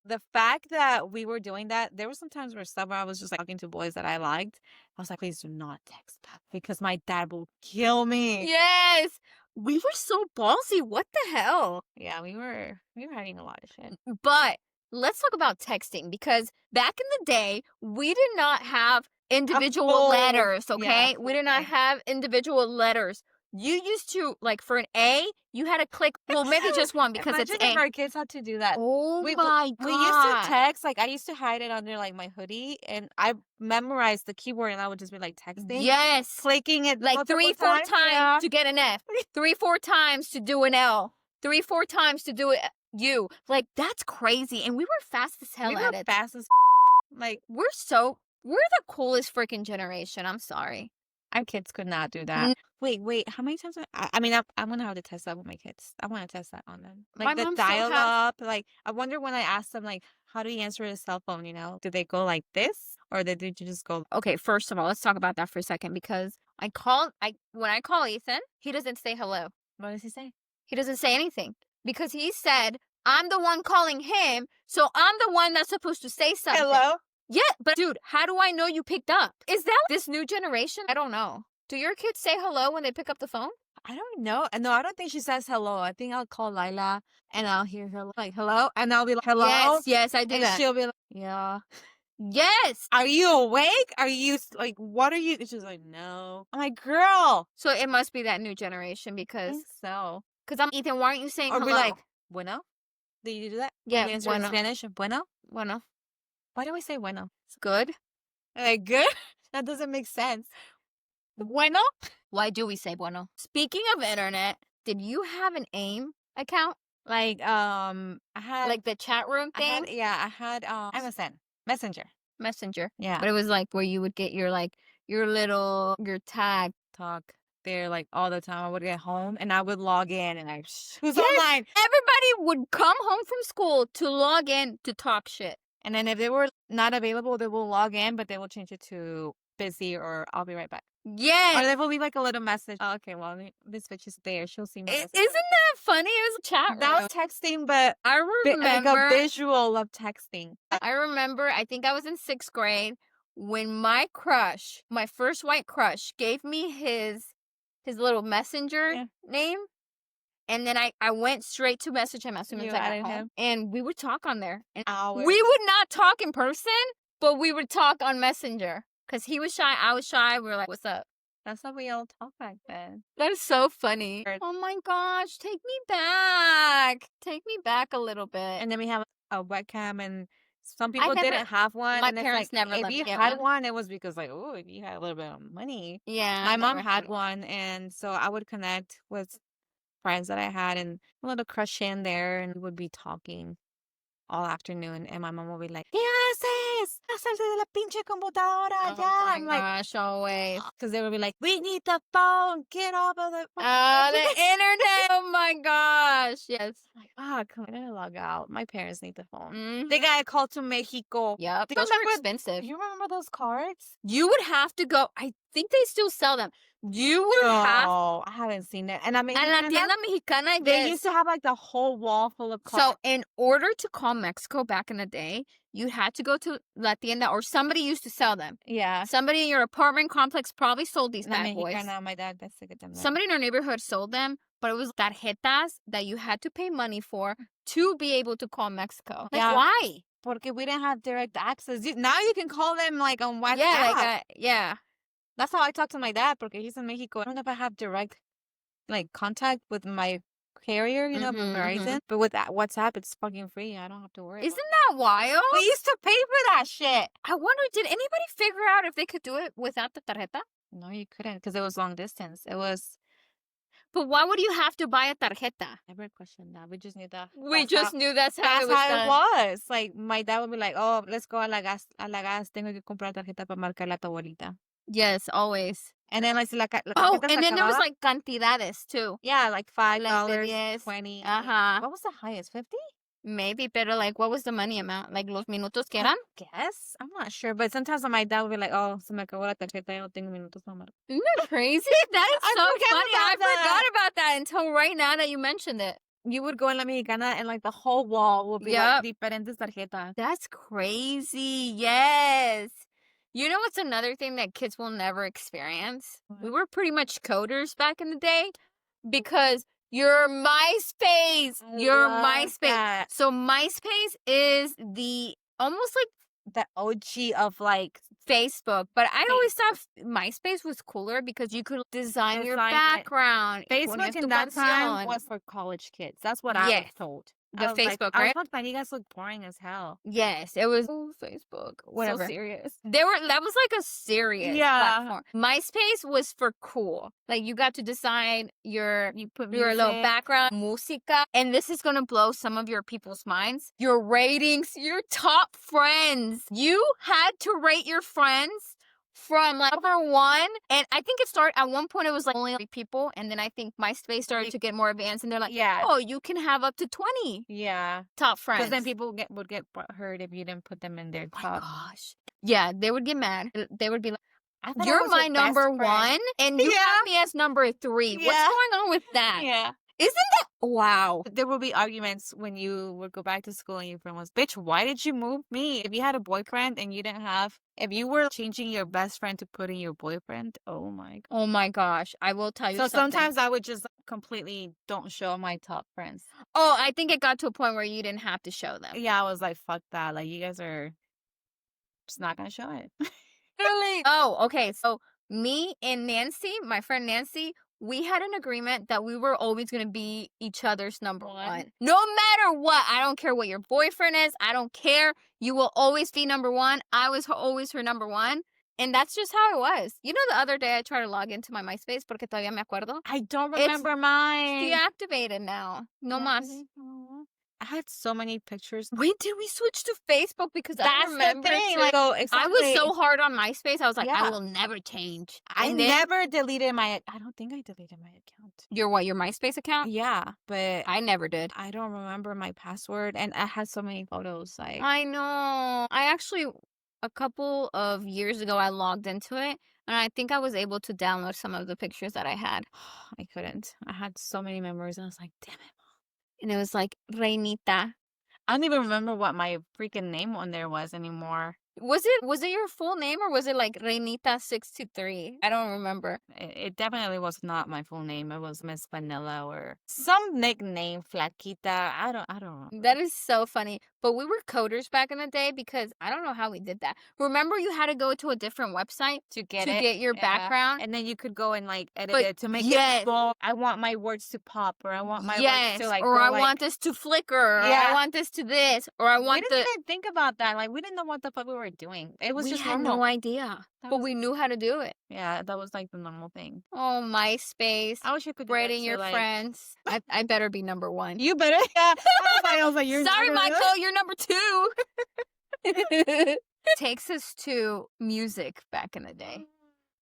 the fact that we were doing that, there were some times where I was just like talking to boys that I liked. I was like, "Please do not text back because my dad will kill me." Yes. We were so ballsy. What the hell? Yeah, we were hiding a lot of shit. But let's talk about texting, because back in the day, we did not have individual letters, okay? We did not have individual letters. You used to, like, for an A, you had to click, well, maybe just one because Imagine it's A. if our kids had to do that. Oh my God. We used to text, like, I used to hide it under, like, my hoodie, and I memorized the keyboard, and I would just be, like, texting. Yes. Clicking it like 3-4 times to get an F. 3-4 times to do an L. 3-4 times to do it. You like that's crazy, and we were fast as hell We at were it. fast as like We're the coolest freaking generation. I'm sorry. our kids could not do that. Wait, how many times? I mean, I'm gonna have to test that with my kids. I want to test that on them. My Like the mom still dial has. up. Like I wonder when I ask them, like, how do you answer a cell phone? You know, do they go like this or did you just go? Okay, first of all, let's talk about that for a second because when I call Ethan, he doesn't say hello. What does he say? He doesn't say anything because he said I'm the one calling him, so I'm the one that's supposed to say something. Hello. Yeah, but dude, how do I know you picked up? Is that this new generation? I don't know. Do your kids say hello when they pick up the phone? I don't know. No, I don't think she says hello. I think I'll call Lila and I'll hear her like hello, and I'll be like hello. Yes, I do And that. she'll be like, yeah. Yes. Are you awake? Are you like, what are you? And she's like, no. I'm like, girl. So it must be that new generation I because think so. I'm Ethan. Why aren't you saying Or hello? be like, bueno. Do you do that? Yeah, You answer in bueno. Spanish, bueno. Bueno, Why do we say bueno? it's good. Like, good? That doesn't make sense. Bueno? Why do we say bueno? Speaking of internet, did you have an AIM account? Like, I had Like the chat room thing? I had MSN Messenger. Messenger. Yeah. But it was like where you would get your your tag. Talk there like all the time. I would get home and I would log in and who's Yes. online? Everybody would come home from school to log in to talk shit. And then if they were not available, they will log in, but they will change it to busy or I'll be right back. Or Yes. they will leave like a little message. Oh, okay, well, this bitch is there. She'll see me. Isn't that funny? It was a chat room. That was texting, but I like remember. a visual of texting. I think I was in 6th grade when my crush, my first white crush, gave me his little messenger name. And then I went straight to message him as soon as I got home. And we would talk on there. And Hours. we would not talk in person, but we would talk on Messenger. Because he was shy, I was shy. We were like, what's up? That's how we all talk back then. That is so funny. Oh my gosh, take me back. Take me back a little bit. And then we have a webcam, and some people didn't have one. My and parents it's like, never let if me you get had one. one, it was because like, oh, if you had a little bit of money. Yeah. My mom had one, and so I would connect with friends that I had and a little crush in there, and we would be talking all afternoon, and my mom would be like, ¿Qué haces? Salte de la pinche computadora ya. Oh my gosh, always. Because they would be like, we need the phone. Get off of the phone. The internet. Oh my gosh. Yes. Like, come on, I gotta log out. My parents need the phone. Mm-hmm. They got a call to Mexico. Yep. Do you Those are remember, expensive. you remember those cards? You would have to go. I think they still sell them. You would have. No, I haven't seen it. And I mean, And La Tienda Mexicana, they used to have like the whole wall full of cards. So in order to call Mexico back in the day, you had to go to La Tienda, or somebody used to sell them. Yeah. Somebody in your apartment complex probably sold these bad boys. My dad, that's a good time. Somebody in our neighborhood sold them, but it was tarjetas that you had to pay money for to be able to call Mexico. Like, Yeah. why? Porque we didn't have direct access. Now you can call them like on WhatsApp. Yeah, yeah. That's how I talk to my dad porque he's in Mexico. I don't know if I have direct like contact with my carrier, you know, Verizon. But with that WhatsApp, it's fucking free. I don't have to worry. Isn't that wild? We used to pay for that shit. I wonder, did anybody figure out if they could do it without the tarjeta? No, you couldn't because it was long distance. It was. But why would you have to buy a tarjeta? Never questioned that. We just knew that. We just knew that's how it was done. It was. Like, my dad would be like, oh, let's go a la gas. Tengo que comprar tarjeta para marcarle a tu abuelita. Yes, always. And then, like, and then there was, like, cantidades, too. Yeah, like $5, Like 20. Uh-huh. What was the highest? 50? Maybe, pero, like, what was the money amount? Like, los minutos que eran? Guess. I'm not sure. But sometimes my dad would be like, oh, se me acabó la tarjeta. Ya no tengo minutos para marcar. Isn't that crazy? That is so funny. I forgot about that until right now that you mentioned it. You would go in La Mexicana and, like, the whole wall would be, like, diferentes tarjetas. That's crazy. Yes. You know what's another thing that kids will never experience? What? We were pretty much coders back in the day because your MySpace. That. So MySpace is the almost like the OG of like Facebook, but I always thought MySpace was cooler because you could design your background. Facebook in that time was for college kids. That's what I was told. The I was like, Facebook, I was right? like, that you guys look boring as hell. Yes, it was Facebook, whatever. So serious. That was like a serious Yeah. platform. MySpace was for cool. Like you got to decide You put your little music. background, música, and this is gonna blow some of your people's minds. Your ratings, your top friends. You had to rate your friends from like number 1, and I think it started at one point. It was like only 3 people, and then I think MySpace started to get more advanced, and they're like, Yeah. "Oh, you can have up to 20 Yeah. top friends." Because then people would get hurt if you didn't put them in their Oh my top. gosh. Yeah, they would get mad. They would be like, I thought I "You're was my your number best friend." 1, and you Yeah. have me as number 3. What's Yeah. going on with that? Yeah. Isn't that wow? There will be arguments when you would go back to school and your friend was, bitch, why did you move me? If you had a boyfriend and you didn't have, if you were changing your best friend to put in your boyfriend, oh my God. Oh my gosh, I will tell you So something. sometimes I would just completely don't show my top friends. Oh, I think it got to a point where you didn't have to show them. Yeah, I was like, fuck that. Like, you guys are just not going to show it. Really? Oh, okay. So me and Nancy, my friend Nancy, we had an agreement that we were always going to be each other's number 1. No matter what. I don't care what your boyfriend is. I don't care. You will always be number 1. I was always her number 1. And that's just how it was. You know, the other day I tried to log into my MySpace porque todavía me acuerdo. I don't remember mine. Deactivated now. No más. Aw. I had so many pictures. When did we switch to Facebook? Because I That's remember the thing. too. Like, oh, I exactly. was so hard on MySpace. I was like, I Yeah. will never change. I And then, never deleted my. I don't think I deleted my account. your MySpace account? Yeah, but I never did. I don't remember my password, and I had so many photos. Like, I know. I actually, a couple of years ago, I logged into it, and I think I was able to download some of the pictures that I had. I couldn't. I had so many memories, and I was like, damn it. And it was like, Reynita. I don't even remember what my freaking name on there was anymore. Was it your full name, or was it like Reynita623? I don't remember. It definitely was not my full name. It was Miss Vanilla or some nickname, Flaquita. I don't know. That is so funny. But we were coders back in the day because I don't know how we did that. Remember, you had to go to a different website To get to it. get your Yeah. background? And then you could go and like edit But it to make yes. it bold. I want my words to pop, or I want my Yes, words to like or go, I like, want this to flicker, or I Yeah. want this to this, or I we want didn't even think about that. Like, we didn't know what the fuck we were doing. It was we just had normal. no idea, That but was- we knew how to do it. Yeah, that was like the normal thing. Oh, MySpace, I wish you could do that rating too, your like- friends. I better be number 1. You better. Yeah. I was like, you're Sorry, not gonna do Michael, you're number 2. Takes us to music back in the day.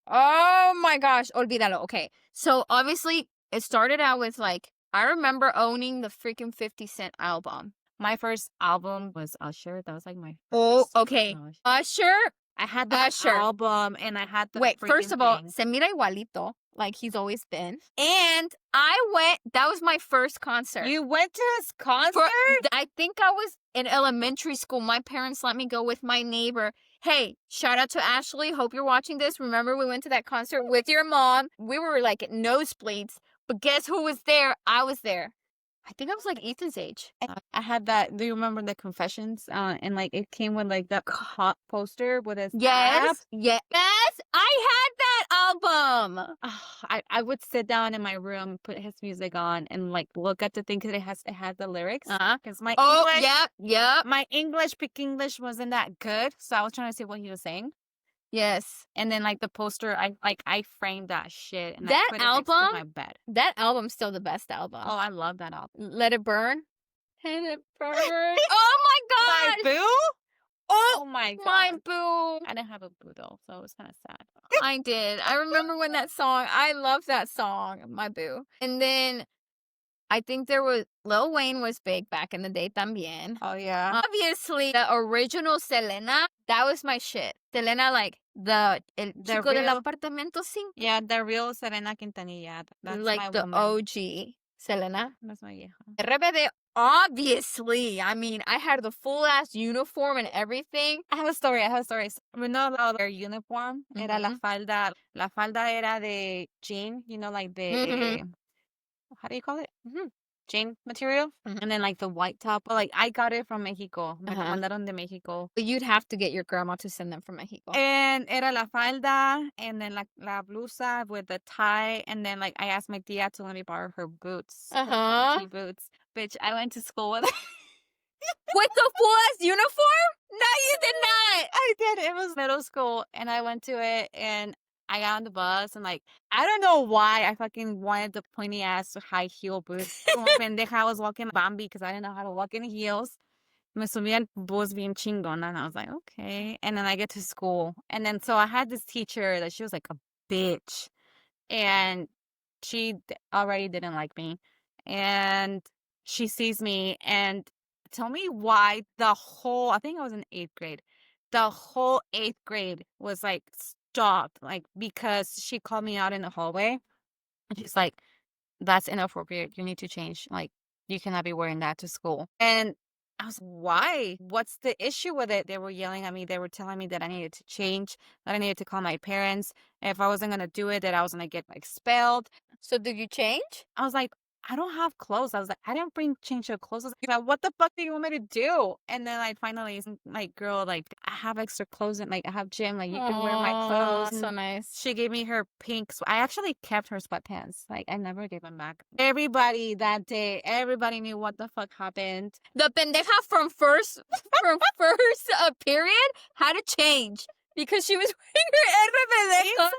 Oh my gosh, olvídalo. Okay, so obviously it started out with like, I remember owning the freaking 50 Cent album. My first album was Usher. That was like my Oh, first. okay. Gosh. Usher. I had the Usher. album, and I had the Wait, first freaking of all, thing. se mira igualito, like he's always been. And I went, that was my first concert. You went to his concert? I think I was in elementary school. My parents let me go with my neighbor. Hey, shout out to Ashley. Hope you're watching this. Remember, we went to that concert with your mom. We were like at nosebleeds. But guess who was there? I was there. I think I was like Ethan's age. I had that. Do you remember the confessions? And like it came with like that hot poster with his app. Yes. I had that album. I would sit down in my room, put his music on, and like look at the thing because it had the lyrics. Because my English, yep. my Pick English wasn't that good, so I was trying to see what he was saying. Yes. And then like the poster, I framed that shit and that I put it next to album, my bed. That album's still the best album. Oh, I love that album. Let It Burn. Let It Burn. Oh my My god. boo? Oh my god. My boo. I didn't have a boo though, so it was kind of sad. I did. I remember when that song, I love that song, My Boo. And then I think there was, Lil Wayne was big back in the day también. Oh yeah. Obviously, the original Selena, that was my shit. Selena, like el chico del real- apartamento 5. Yeah, the real Serena Quintanilla. That's Like my the woman. OG Selena. That's my vieja. RBD, obviously. I mean, I had the full ass uniform and everything. I have a story. We know about their uniform. Era la falda. La falda era de jean, you know, like the, how do you call it? Jean material. And then like the white top. Like I got it from Mexico. Me lo mandaron de Mexico. But you'd have to get your grandma to send them from Mexico. And era la falda, and then la blusa with the tie, and then like I asked my tia to let me borrow her boots, her Gucci boots. bitch. I went to school with it. With the full-ass uniform? No, you did not. I did. It was middle school, and I went to it, and I got on the bus, and like, I don't know why I fucking wanted the pointy ass high heel boots. Como pendeja, I was walking Bambi because I didn't know how to walk in heels. Me subí al bus bien chingona, and I was like, okay. And then I get to school, and then so I had this teacher that she was like a bitch, and she already didn't like me, and she sees me and tell me why the whole, I think I was in 8th grade, the whole 8th grade was like stopped, like, because she called me out in the hallway, and she's like, that's inappropriate, you need to change, like, you cannot be wearing that to school. And I was, why? What's the issue with it? They were yelling at me. They were telling me that I needed to change, that I needed to call my parents. If I wasn't going to do it, that I was going to get expelled. So did you change? I was like, I don't have clothes. I was like, I didn't bring change of clothes. I was like, what the fuck do you want me to do? And then like finally, like, girl, like, I have extra clothes and like I have gym, like you can wear my clothes. So nice. She gave me her pink. I actually kept her sweatpants. Like I never gave them back. Everybody that day, everybody knew what the fuck happened. The pendeja from first period had to change because she was wearing her RBD.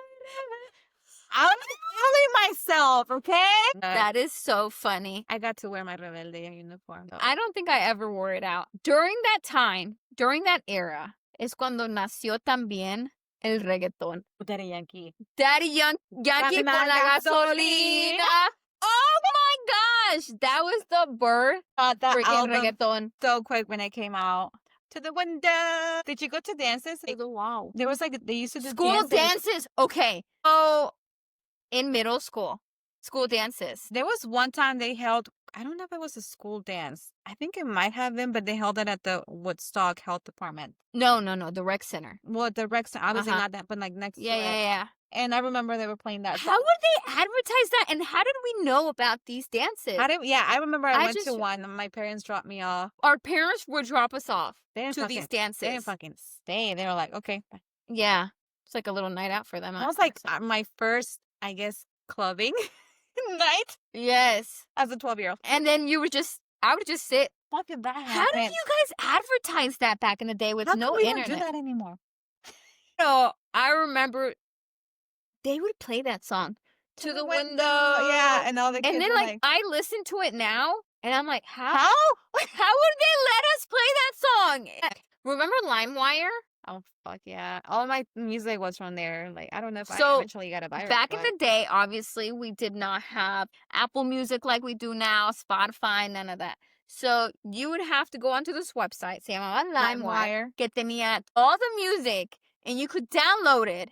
I'm telling myself, okay? That is so funny. I got to wear my rebelde uniform. I don't think I ever wore it out. During that time, during that era, es cuando nació también el reggaetón. Daddy Yankee. Daddy Yankee con la gasolina. Oh my gosh, that was the birth of freaking reggaeton. So quick when it came out. To the window. Did you go to dances? Wow. There was like, they used to do School dances. Okay. Oh, in middle school dances. There was one time they held, I don't know if it was a school dance. I think it might have been, but they held it at the Woodstock Health Department. No, the rec center. Well, the rec center, obviously not that, but like next to it. Yeah. And I remember they were playing that. How would they advertise that? And how did we know about these dances? I remember I went to one. My parents dropped me off. Our parents would drop us off to these dances. They didn't fucking stay. They were like, okay. Yeah. It's like a little night out for them. That was like my first, I guess, clubbing night. Yes. As a 12-year-old. And then I would just sit. How did that happen? How did you guys advertise that back in the day with no internet? How do we do that anymore? So I remember they would play that song to the window. Yeah, and all the kids. And then were like I listen to it now, and I'm like, how? How? How would they let us play that song? Remember LimeWire? Oh fuck yeah! All my music was from there. Like I don't know if I eventually got a virus. Back in the day, obviously we did not have Apple Music like we do now, Spotify, none of that. So you would have to go onto this website, se llamaba LimeWire, que tenía all the music, and you could download it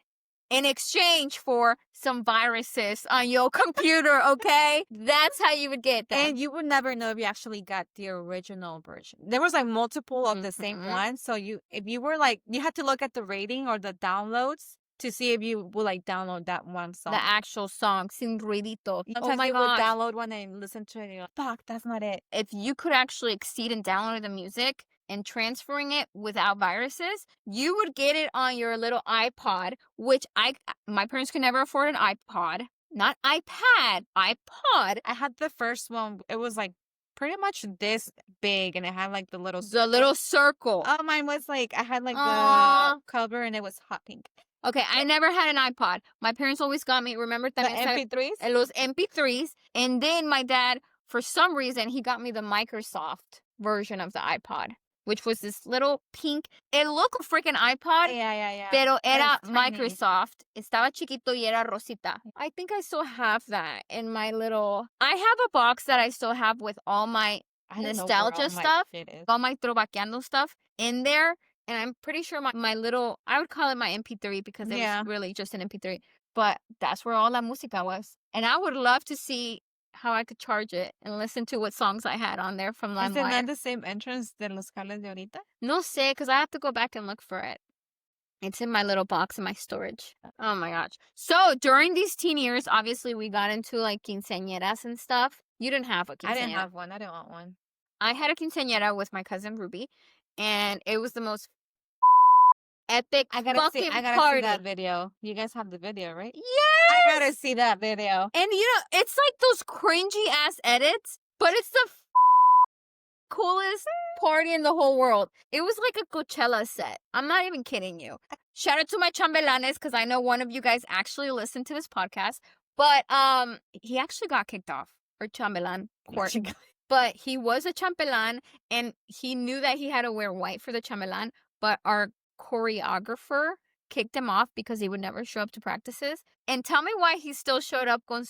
in exchange for some viruses on your computer, okay? That's how you would get that. And you would never know if you actually got the original version. There was like multiple of the same one. So if you were like, you had to look at the rating or the downloads to see if you would like download that one song. The actual song, sin ruidito. Sometimes oh my you god! would download one and listen to it and you're like, fuck, that's not it. If you could actually exceed and download the music and transferring it without viruses, you would get it on your little iPod, which my parents could never afford an iPod. Not iPad, iPod. I had the first one. It was like pretty much this big, and it had like the little circle. Oh, mine was like, I had like the cover and it was hot pink. Okay, I never had an iPod. My parents always got me, remember the MP3s? Los MP3s. And then my dad, for some reason, he got me the Microsoft version of the iPod, which was this little pink. It looked like a freaking iPod. Yeah. Pero era Microsoft. Estaba chiquito y era rosita. I think I still have that in my little... I have a box that I still have with all my nostalgia stuff. All my throwbackeando stuff in there. And I'm pretty sure my little... I would call it my MP3 because it was really just an MP3. But that's where all that música was. And I would love to see how I could charge it and listen to what songs I had on there from LimeWire. Is it not the same entrance de los cables de ahorita? No sé, because I have to go back and look for it. It's in my little box in my storage. Oh my gosh. So during these teen years, obviously we got into like quinceañeras and stuff. You didn't have a quinceañera. I didn't have one. I didn't want one. I had a quinceañera with my cousin Ruby, and it was the most epic I gotta fucking see party. That video. You guys have the video, right? Yes! I gotta see that video. And you know, it's like those cringy ass edits, but it's the coolest party in the whole world. It was like a Coachella set. I'm not even kidding you. Shout out to my chambelanes because I know one of you guys actually listened to this podcast. But he actually got kicked off for chambelan court. But he was a chambelan and he knew that he had to wear white for the chambelan. But our choreographer kicked him off because he would never show up to practices. And tell me why he still showed up con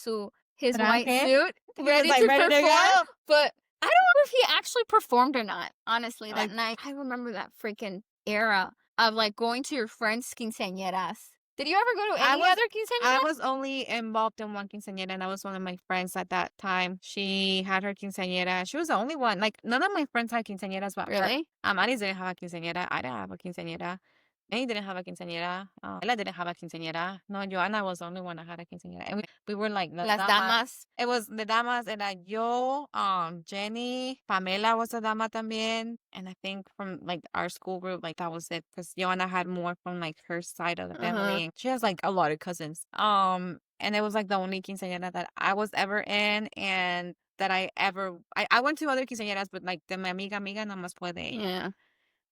his white suit, ready to perform. But I don't know if he actually performed or not, honestly, that night. I remember that freaking era of like going to your friends' quinceañeras. Did you ever go to any other quinceañera? I was only involved in one quinceañera, and that was one of my friends at that time. She had her quinceañera. She was the only one. Like, none of my friends had quinceañeras. But really? Aris didn't have a quinceañera. I didn't have a quinceañera. May didn't have a quinceañera. Ella didn't have a quinceañera. No, Joanna was the only one that had a quinceañera. And we were like Las damas. It was the damas. And yo, Jenny, Pamela was a dama también. And I think from like our school group, like that was it. Because Joanna had more from like her side of the family. She has like a lot of cousins. And it was like the only quinceañera that I was ever in. And that I went to other quinceañeras, but like de mi amiga nada más puede. Yeah.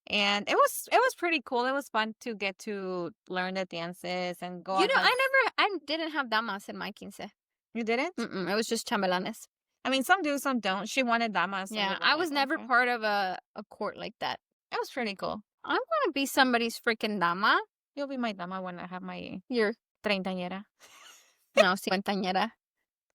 And it was pretty cool. It was fun to get to learn the dances and go. You know, I didn't have damas in my quince. You didn't? It was just chambelanes. I mean, some do, some don't. She wanted damas. Yeah, I was never part of a court like that. It was pretty cool. I want to be somebody's freaking dama. You'll be my dama when I have my Your treintañera. No, cincuentañera.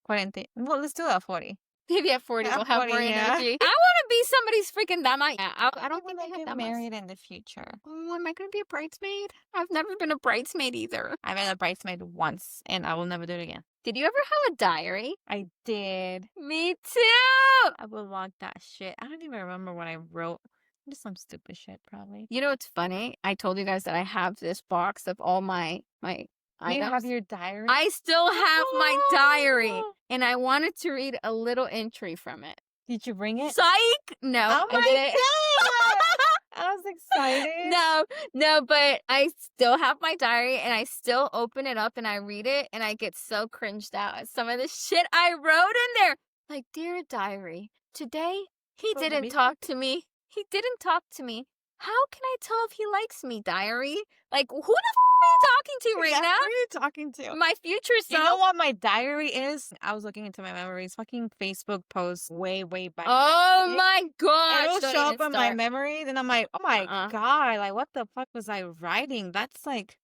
40. Well, let's do a 40. Maybe at 40 we'll have 40, more yeah. energy. I want to be somebody's freaking dama. Yeah, I don't think I get had damas. married in the future. Oh, am I going to be a bridesmaid? I've never been a bridesmaid either. I've been a bridesmaid once, and I will never do it again. Did you ever have a diary? I did. Me too. I will log that shit. I don't even remember what I wrote. Just some stupid shit, probably. You know what's funny? I told you guys that I have this box of all my items. You have your diary? I still have my diary. And I wanted to read a little entry from it. Did you bring it? Psych! No, Oh my I didn't. God! I was excited. No, but I still have my diary and I still open it up and I read it and I get so cringed out at some of the shit I wrote in there. Like, dear diary, today he didn't talk to me. He didn't talk to me. How can I tell if he likes me, diary? Like, who the are you talking to right now? Who are you talking to? My future self. You know what my diary is? I was looking into my memories. Fucking Facebook posts way back. Oh my gosh. It'll show up on my memories and I'm like, oh my God. Like, what the fuck was I writing? That's like...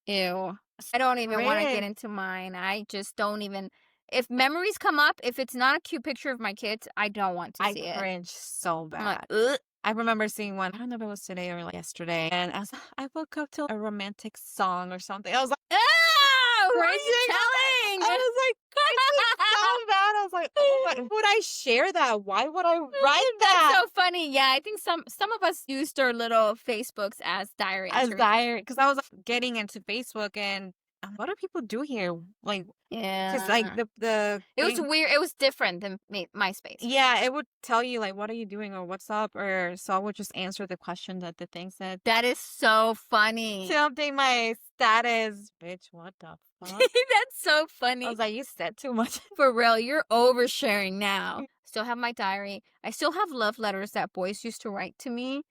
Ew. I don't even want to get into mine. I just don't even... If memories come up, if it's not a cute picture of my kids, I don't want to see it. I cringe so bad. I'm like, ugh. I remember seeing one, I don't know if it was today or like yesterday, and I woke up to a romantic song or something. I was like, who are you telling? I was like, so bad. I was like, oh my, would I share that? Why would I write that? That's so funny. Yeah, I think some of us used our little Facebooks as diary entries. As diary, because I was like, getting into Facebook and what do people do here? Like, yeah, because like the it was weird. It was different than MySpace. Yeah, it would tell you like, what are you doing or what's up, or so I would just answer the question that the thing said. That is so funny. To update my status, bitch. What the fuck? That's so funny. I was like, you said too much. For real, you're oversharing now. Still have my diary. I still have love letters that boys used to write to me.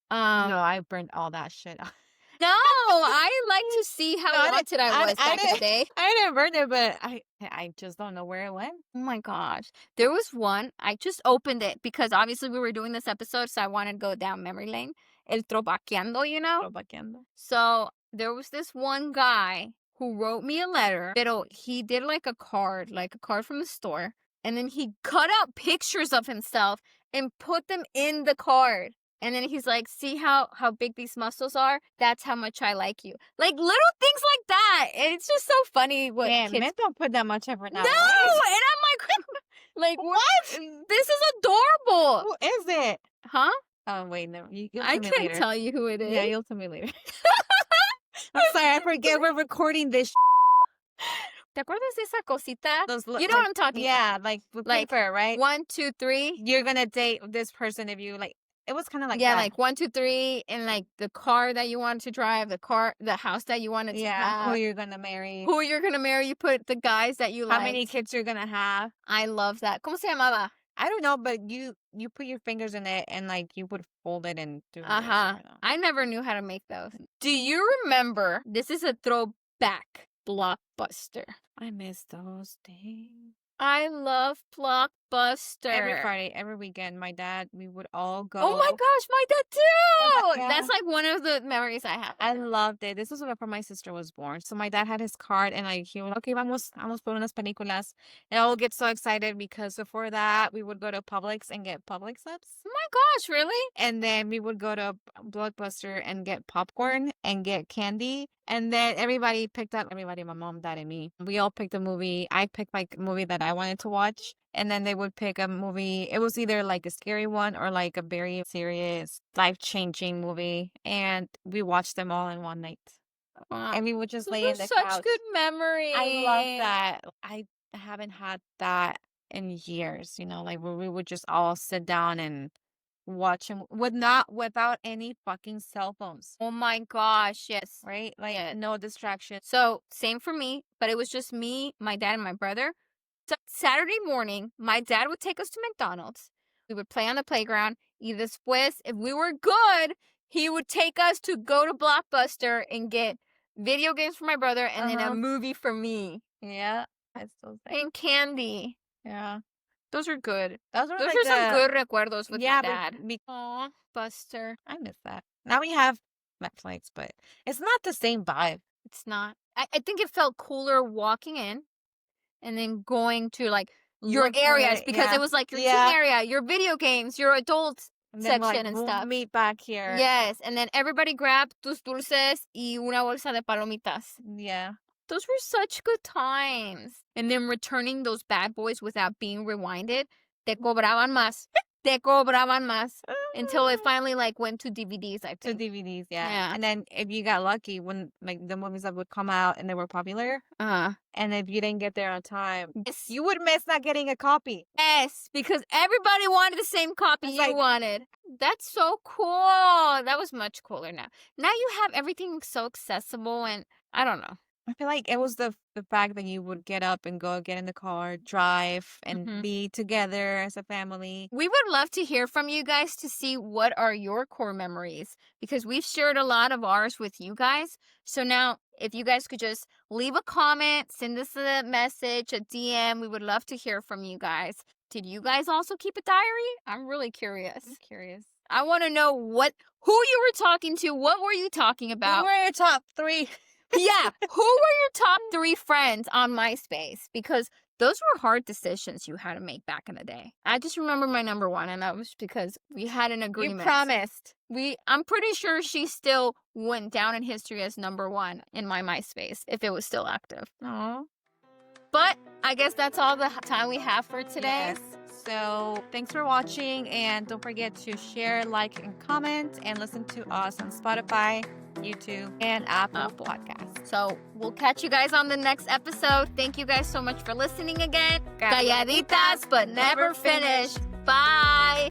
No, I burned all that shit out. No, I like to see how wanted I was back in the day. I didn't burn it, but I just don't know where it went. Oh my gosh. There was one, I just opened it because obviously we were doing this episode, so I wanted to go down memory lane. El trovaqueando, you know? Trovaqueando. So there was this one guy who wrote me a letter, but he did like a card from the store, and then he cut out pictures of himself and put them in the card. And then he's like, see how big these muscles are? That's how much I like you. Like, little things like that. And it's just so funny what kids... men don't put that much effort now. No! And I'm like, what? This is adorable. Who is it? Huh? Oh, wait, no. I can't tell you who it is. Yeah, you'll tell me later. I'm sorry, I forget we're recording this. ¿Te acuerdas de esa cosita? You know what I'm talking about. Yeah, like with paper, right? 1, 2, 3. You're going to date this person if you like... It was kind of like that. like 1, 2, 3, and like the car that you wanted to drive, the house that you wanted to have. Who you're gonna marry. You put the guys that you like. How many kids you're gonna have. I love that. ¿Cómo se llamaba? I don't know, but you put your fingers in it and like you would fold it and do this. Uh-huh. I never knew how to make those. Do you remember, this is a throwback, Blockbuster? I miss those days. I love Blockbuster. Every Friday, every weekend, my dad, we would all go. Oh my gosh, my dad too! Yeah. That's like one of the memories I have. I loved it. This was before my sister was born. So my dad had his card and like he was okay, vamos por unas películas. And I would get so excited because before that we would go to Publix and get Publix subs. Oh my gosh, really? And then we would go to Blockbuster and get popcorn and get candy. And then everybody, my mom, dad, and me. We all picked a movie. I picked my movie that I wanted to watch. And then they would pick a movie. It was either like a scary one or like a very serious, life-changing movie. And we watched them all in one night. And we would just lay in the couch. Such good memory. I love that. I haven't had that in years, like where we would just all sit down and watch them without any fucking cell phones. Oh my gosh, yes. Right? Like no distraction. So same for me, but it was just me, my dad, and my brother. So Saturday morning, my dad would take us to McDonald's. We would play on the playground. Y después, if we were good, he would take us to go to Blockbuster and get video games for my brother and then a movie for me. Yeah. I still think. And candy. Yeah. Those are good. Those are some good recuerdos with my dad. Aw, Buster. I miss that. Now we have Netflix, but it's not the same vibe. It's not. I think it felt cooler walking in and then going to like your areas because it was like your teen area, your video games, your adult section and stuff. Meet back here. Yes, and then everybody grabbed tus dulces y una bolsa de palomitas. Yeah. Those were such good times. And then returning those bad boys without being rewinded, te cobraban más. Te cobraban más. Until it finally like went to DVDs, I think. To DVDs, yeah. And then if you got lucky when like the movies that would come out and they were popular, and if you didn't get there on time, you would miss not getting a copy. Yes, because everybody wanted the same copy you wanted. That's so cool. That was much cooler now. Now you have everything so accessible and I don't know. I feel like it was the fact that you would get up and go get in the car, drive, and be together as a family. We would love to hear from you guys to see what are your core memories because we've shared a lot of ours with you guys. So now, if you guys could just leave a comment, send us a message, a DM, we would love to hear from you guys. Did you guys also keep a diary? I'm really curious. I'm curious. I want to know who you were talking to. What were you talking about? Who were your top 3? Yeah, who were your top 3 friends on MySpace? Because those were hard decisions you had to make back in the day. I just remember my number 1, and that was because we had an agreement. You promised. I'm pretty sure she still went down in history as number 1 in my MySpace if it was still active. Aww. But I guess that's all the time we have for today. Yes. So thanks for watching, and don't forget to share, like, and comment, and listen to us on Spotify, YouTube, and Apple Podcasts. So we'll catch you guys on the next episode. Thank you guys so much for listening again. Calladitas, but never finished. Bye.